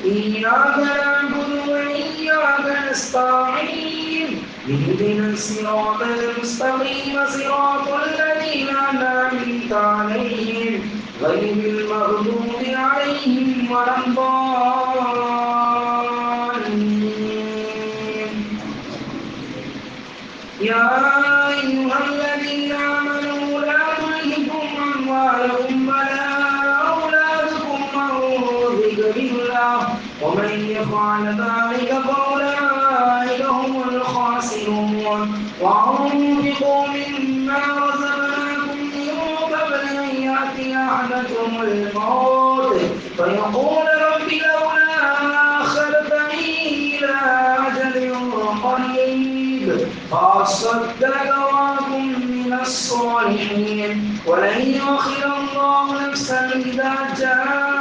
إياك نعبد وإياك نستعين اهدنا الصراط المستقيم صراط الذين أنعمت عليهم غير المغضوب عليهم ولا الضالين. يا أيها الذين آمنوا لا تلهكم أموالكم ولا أولادكم عن ذكر الله ومن يفعل ذلك فأولئك هم الخاسرون. وأنفقوا مما رزقناكم من قبل أن يأتي أحدكم الموت فيقول رب لولا أخرتني إلى أجل قريب فأصدق وأكن من الصالحين ولن يؤخر الله نفسا إذا جاء